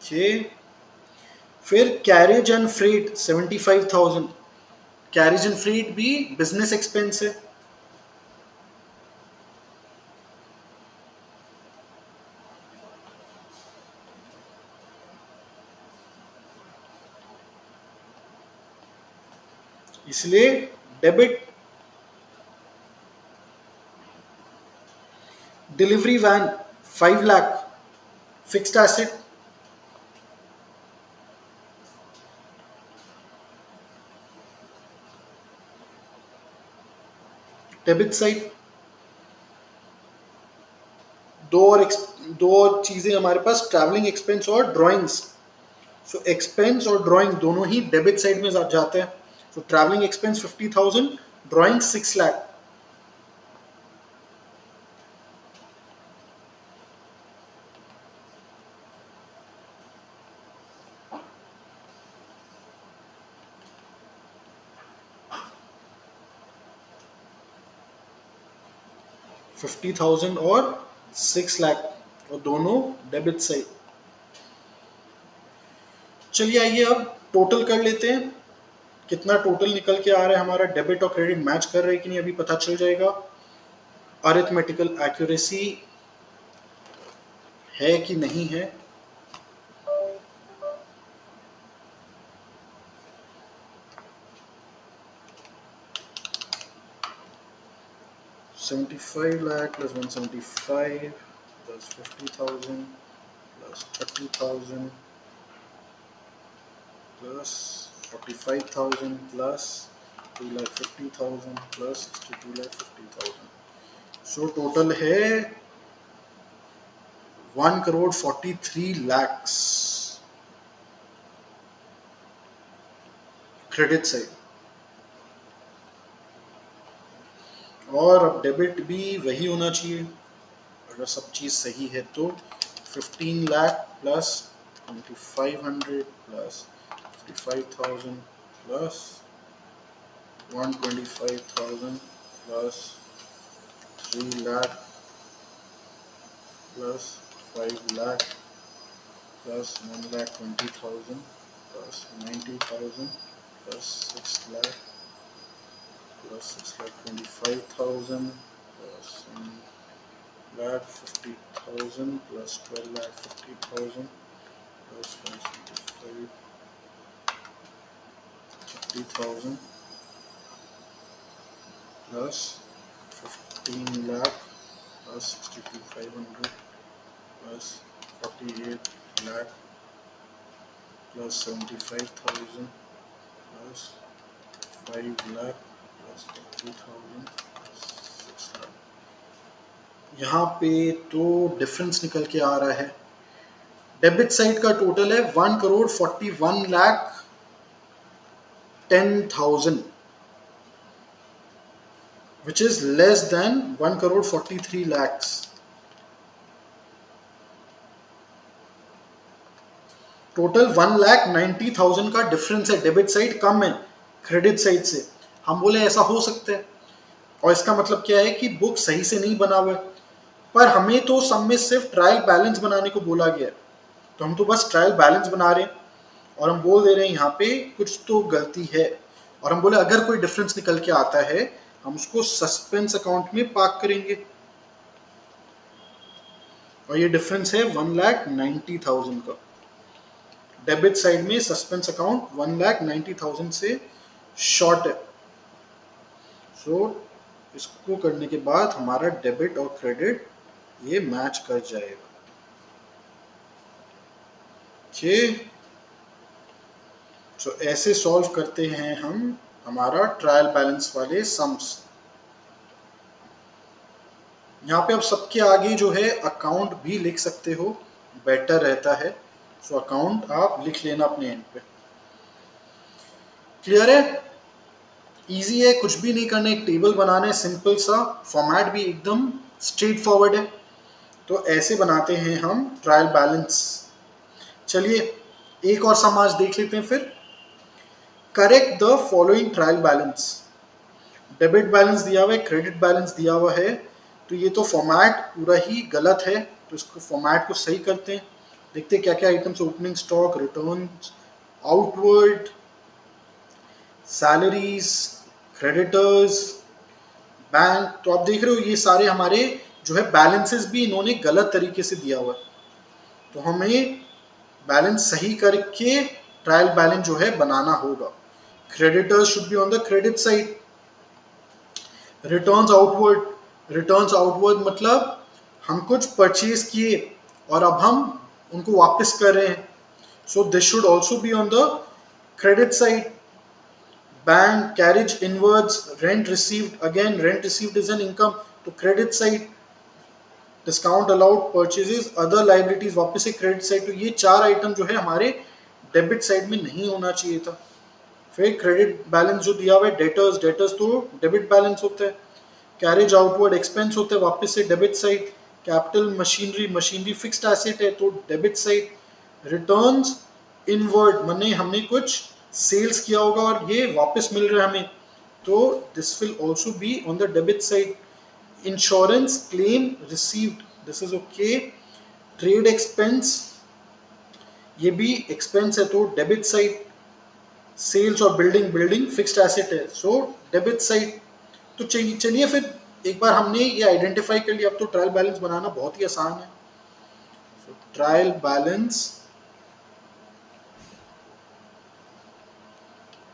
ओके। फिर carriage and freight 75,000। Carriage and freight भी बिजनेस एक्सपेंस है। इसलिए debit. Delivery van 5 lakh, fixed asset. Debit side. दो और चीजें हमारे पास, ट्रैवलिंग एक्सपेंस और ड्राइंग्स। सो एक्सपेंस और ड्राइंग दोनों ही डेबिट साइड में जाते हैं। So travelling expense 50,000, drawing 6 lakh. 50,000 और 6 लाख, और दोनों डेबिट साइड। चलिए आइए अब टोटल कर लेते हैं। कितना टोटल निकल के आ रहा है हमारा, डेबिट और क्रेडिट मैच कर रहे हैं कि नहीं अभी पता चल जाएगा। अरिथमेटिकल एक्यूरेसी है कि नहीं है। ₹75 lakh plus 175 plus 50,000 plus 30,000 plus 45,000 plus 2,50,000 plus 62,50,000। So total है 1,43 लाख क्रेडिट साइड। और अब डेबिट भी वही होना चाहिए अगर सब चीज़ सही है तो। 15 lakh plus 2,500 plus 55,000 plus 125,000 plus 3 lakh plus 5 lakh plus 1,20,000 plus 90,000 plus 6 lakh plus 6,25,000 plus 1,50,000 plus 12,50,000 plus 1,50,000 plus 15 lakh plus 62,500 plus 48 lakh plus 75,000 plus 5 lakh plus 50,000 plus 6 lakh। यहाँ पे तो डिफरेंस निकल के आ रहा है। डेबिट साइड का टोटल है 1,41,10,000 which is less than 1,43 lakhs। Total 1,90,000 का डिफरेंस है, डेबिट साइड कम है क्रेडिट साइड से। हम बोले ऐसा हो सकता है, और इसका मतलब क्या है कि बुक सही से नहीं बना हुआ है। पर हमें तो सब में सिर्फ ट्रायल बैलेंस बनाने को बोला गया है, तो हम तो बस ट्रायल बैलेंस बना रहे हैं और हम बोल दे रहे हैं यहाँ पे कुछ तो गलती है, और हम बोले अगर कोई डिफरेंस निकल के आता है हम उसको सस्पेंस अकाउंट में पार्क करेंगे, और ये डिफरेंस है 1,90,000 का। डेबिट साइड में सस्पेंस अकाउंट 1,90,000 से शॉर्ट है। सो इसको करने के बाद हमारा डेबिट और क्रेडिट ये मैच कर जाएगा। ठीक, सो ऐसे सॉल्व करते हैं हम हमारा ट्रायल बैलेंस वाले सम्स। यहाँ पे आप सबके आगे जो है अकाउंट भी लिख सकते हो, बेटर रहता है। सो अकाउंट आप लिख लेना अपने एंड पे। क्लियर है? इजी है, कुछ भी नहीं करना, एक टेबल बनाना है सिंपल सा, फॉर्मेट भी एकदम स्ट्रेट फॉरवर्ड है। तो ऐसे बनाते हैं हम ट्रायल बैलेंस। चलिए एक और सम आज देख लेते हैं फिर। Correct the following trial balance. Debit balance दिया हुआ है, क्रेडिट बैलेंस दिया हुआ है, तो ये तो फॉर्मेट पूरा ही गलत है, तो इसको फॉर्मेट को सही करते हैं। देखते हैं क्या क्या items, opening stock, return, outward, salaries, creditors, bank. तो आप देख रहे हो ये सारे हमारे जो है बैलेंसेस भी इन्होंने गलत तरीके से दिया हुआ है, तो हमें बैलेंस सही करके ट्रायल बैलेंस जो है बनाना होगा। Creditors should be on the credit side. Returns outward, returns outward मतलब हम कुछ परचेज किए और अब हम उनको वापस कर रहे हैं, so this should also be on the credit side. Bank carriage inwards, rent received, again rent received is an income, तो credit side. Discount allowed, purchases, other liabilities, वापस से क्रेडिट साइड। तो ये चार आइटम जो है हमारे डेबिट साइड में नहीं होना चाहिए था। फिर क्रेडिट बैलेंस जो दिया हुआ है, डेटर्स, डेटर्स तो डेबिट बैलेंस होता है। कैरेज आउटवर्ड एक्सपेंस होता है, वापस से debit side. Capital machinery, machinery fixed asset है तो डेबिट साइड। रिटर्न्स इनवर्ड माने हमने कुछ सेल्स किया होगा और ये वापस मिल रहा है हमें, तो this will also be on the debit side. Insurance claim received, this is okay. Trade expense, ये भी एक्सपेंस है तो डेबिट साइड। सेल्स और बिल्डिंग, बिल्डिंग फिक्स्ड एसेट है सो डेबिट साइड। तो चलिए फिर एक बार हमने ये आइडेंटिफाई कर लिया, अब तो ट्रायल बैलेंस बनाना बहुत ही आसान है। ट्रायल बैलेंस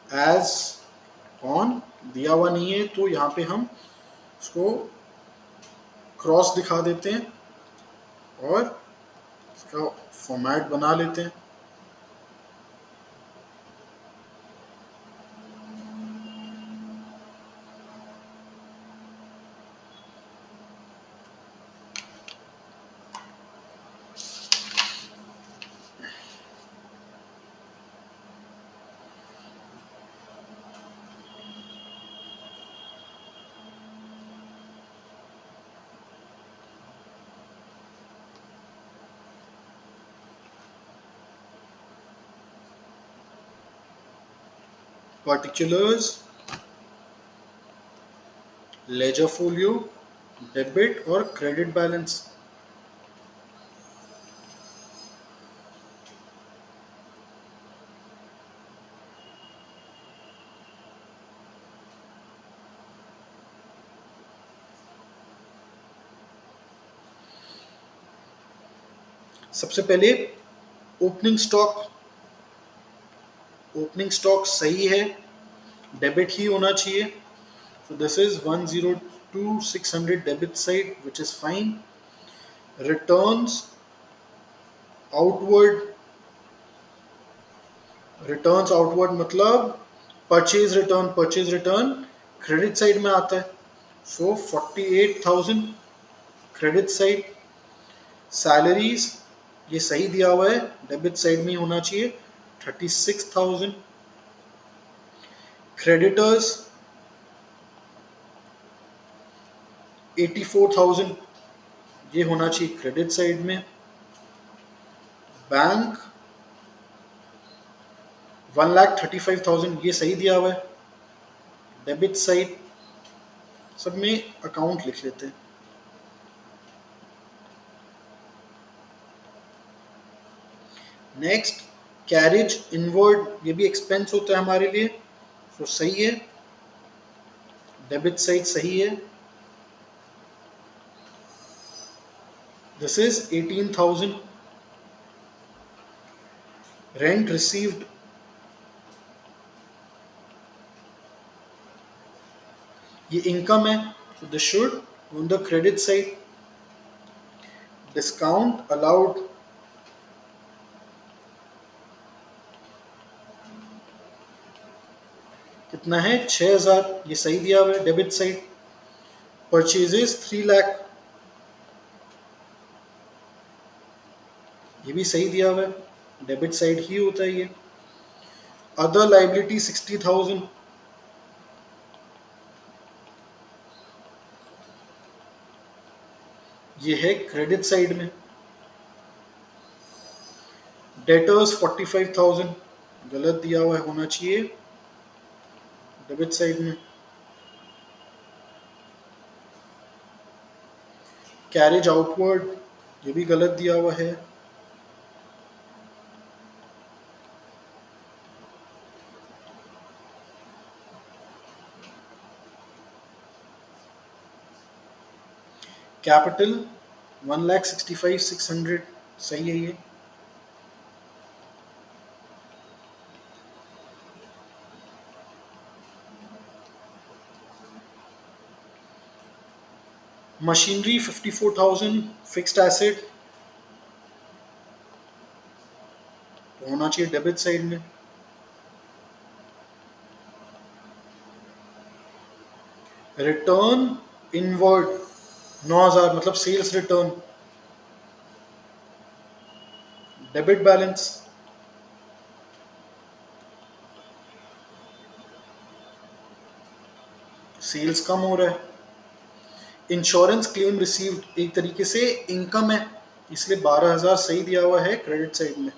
एज ऑन दिया हुआ नहीं है तो यहाँ पे हम इसको क्रॉस दिखा देते हैं और इसका फॉर्मेट बना लेते हैं। पर्टिकुलर्स, लेजर फोलियो, डेबिट और क्रेडिट बैलेंस। सबसे पहले ओपनिंग स्टॉक, ओपनिंग स्टॉक सही है, डेबिट ही होना चाहिए। So this is 102,600 debit side, which is fine. Returns outward, returns outward मतलब परचेज रिटर्न क्रेडिट साइड में आता है, सो 48,000 क्रेडिट साइड। सैलरीज ये सही दिया हुआ है, डेबिट साइड में ही होना चाहिए, 36,000। क्रेडिटर्स 84,000, ये होना चाहिए क्रेडिट साइड में। बैंक 1,35,000 ये सही दिया हुआ है। डेबिट साइड सब में अकाउंट लिख लेते हैं। नेक्स्ट कैरेज इनवर्ड, ये भी एक्सपेंस होता है हमारे लिए, तो सही है। डेबिट साइड सही है। This is 18,000। रेंट रिसीव्ड, ये इनकम है, तो this should on the credit side. Discount allowed, कितना है 6,000, ये सही दिया हुआ है डेबिट साइड। परचेजेस 3 लाख, ये भी सही दिया हुआ है, डेबिट साइड ही होता है ये। अदर लाइबिलिटी 60,000, ये है क्रेडिट साइड में। डेटर्स 45,000, गलत दिया हुआ है, होना चाहिए डेबिट साइड में। कैरेज आउटवर्ड, ये भी गलत दिया हुआ है। कैपिटल 1,65,600, सही है ये। मशीनरी 54,000, फिक्स्ड एसेट होना चाहिए डेबिट साइड में। रिटर्न इनवर्ड 9,000, मतलब sales return, debit balance. Sales कम हो रहा है। इंश्योरेंस क्लेम रिसीव्ड एक तरीके से इनकम है, इसलिए 12,000 सही दिया हुआ है क्रेडिट साइड में।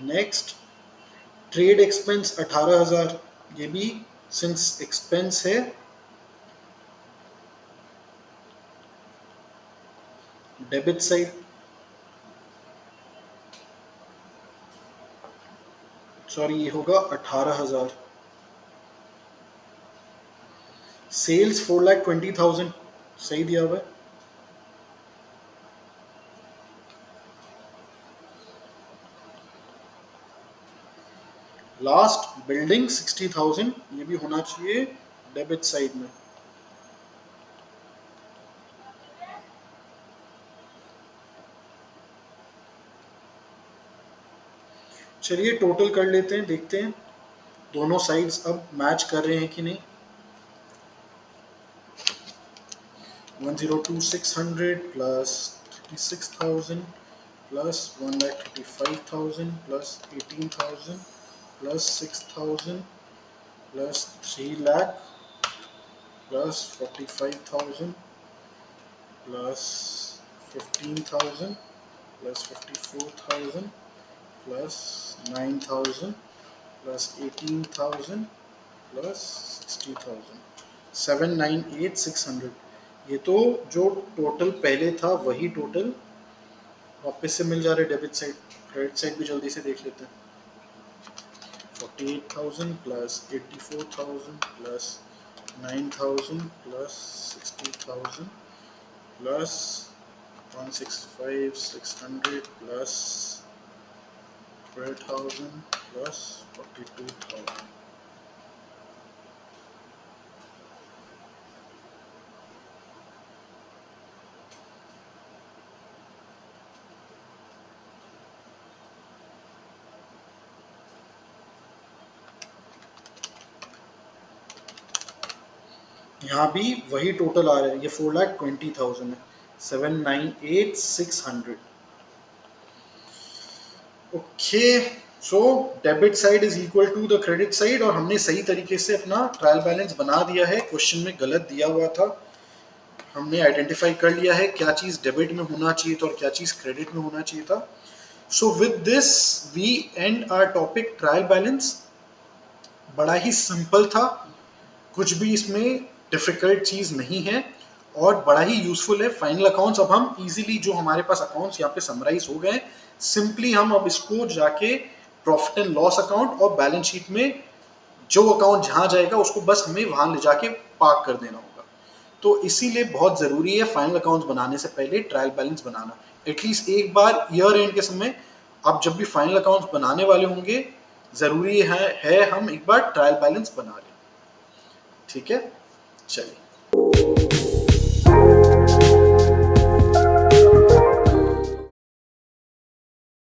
नेक्स्ट ट्रेड एक्सपेंस 18,000, ये भी सिंस एक्सपेंस है, डेबिट साइड। सॉरी, ये होगा 18,000। सेल्स 4,20,000, सही दिया हुआ है। लास्ट बिल्डिंग 60,000, ये भी होना चाहिए डेबिट साइड में। चलिए टोटल कर लेते हैं, देखते हैं दोनों साइड्स अब मैच कर रहे हैं कि नहीं। 1,02,600 plus 36,000 plus 1,35,000 plus 18,000 plus 6,000 plus 3 lakh plus 45,000 plus 15,000 plus 54,000 plus 9,000 plus 18,000 plus 60,000, 798,600। ये तो जो टोटल पहले था वही टोटल वापस से मिल जा रहा है डेबिट साइड। क्रेडिट साइड भी जल्दी से देख लेते हैं। 48,000 plus 84,000 plus 9,000 plus 60,000 plus 165,600 plus 12,000 plus 42,000। यहाँ भी वही टोटल आ रहा है, ये 4,20,000 है, 798,600। Okay, so debit side is equal to the credit side, और हमने सही तरीके से अपना ट्रायल बैलेंस बना दिया है। क्वेश्चन में गलत दिया हुआ था, हमने आइडेंटिफाई कर लिया है क्या चीज डेबिट में होना चाहिए था और क्या चीज क्रेडिट में होना चाहिए था। So with this we end our topic trial balance. बड़ा ही सिंपल था, कुछ भी इसमें डिफिकल्ट चीज नहीं है और बड़ा ही यूजफुल है। फाइनल अकाउंट्स अब हम इजीली, जो हमारे पास अकाउंट्स यहाँ पे समराइज हो गए, सिंपली हम अब इसको जाके प्रॉफिट एंड लॉस अकाउंट और बैलेंस शीट में जो अकाउंट जहां जाएगा उसको बस हमें वहां ले जाके पार्क कर देना होगा। तो इसीलिए बहुत जरूरी है फाइनल अकाउंट्स बनाने से पहले ट्रायल बैलेंस बनाना। एटलीस्ट एक बार ईयर एंड के समय आप जब भी फाइनल अकाउंट्स बनाने वाले होंगे, जरूरी है हम एक बार ट्रायल बैलेंस बना लें। ठीक है, चलिए।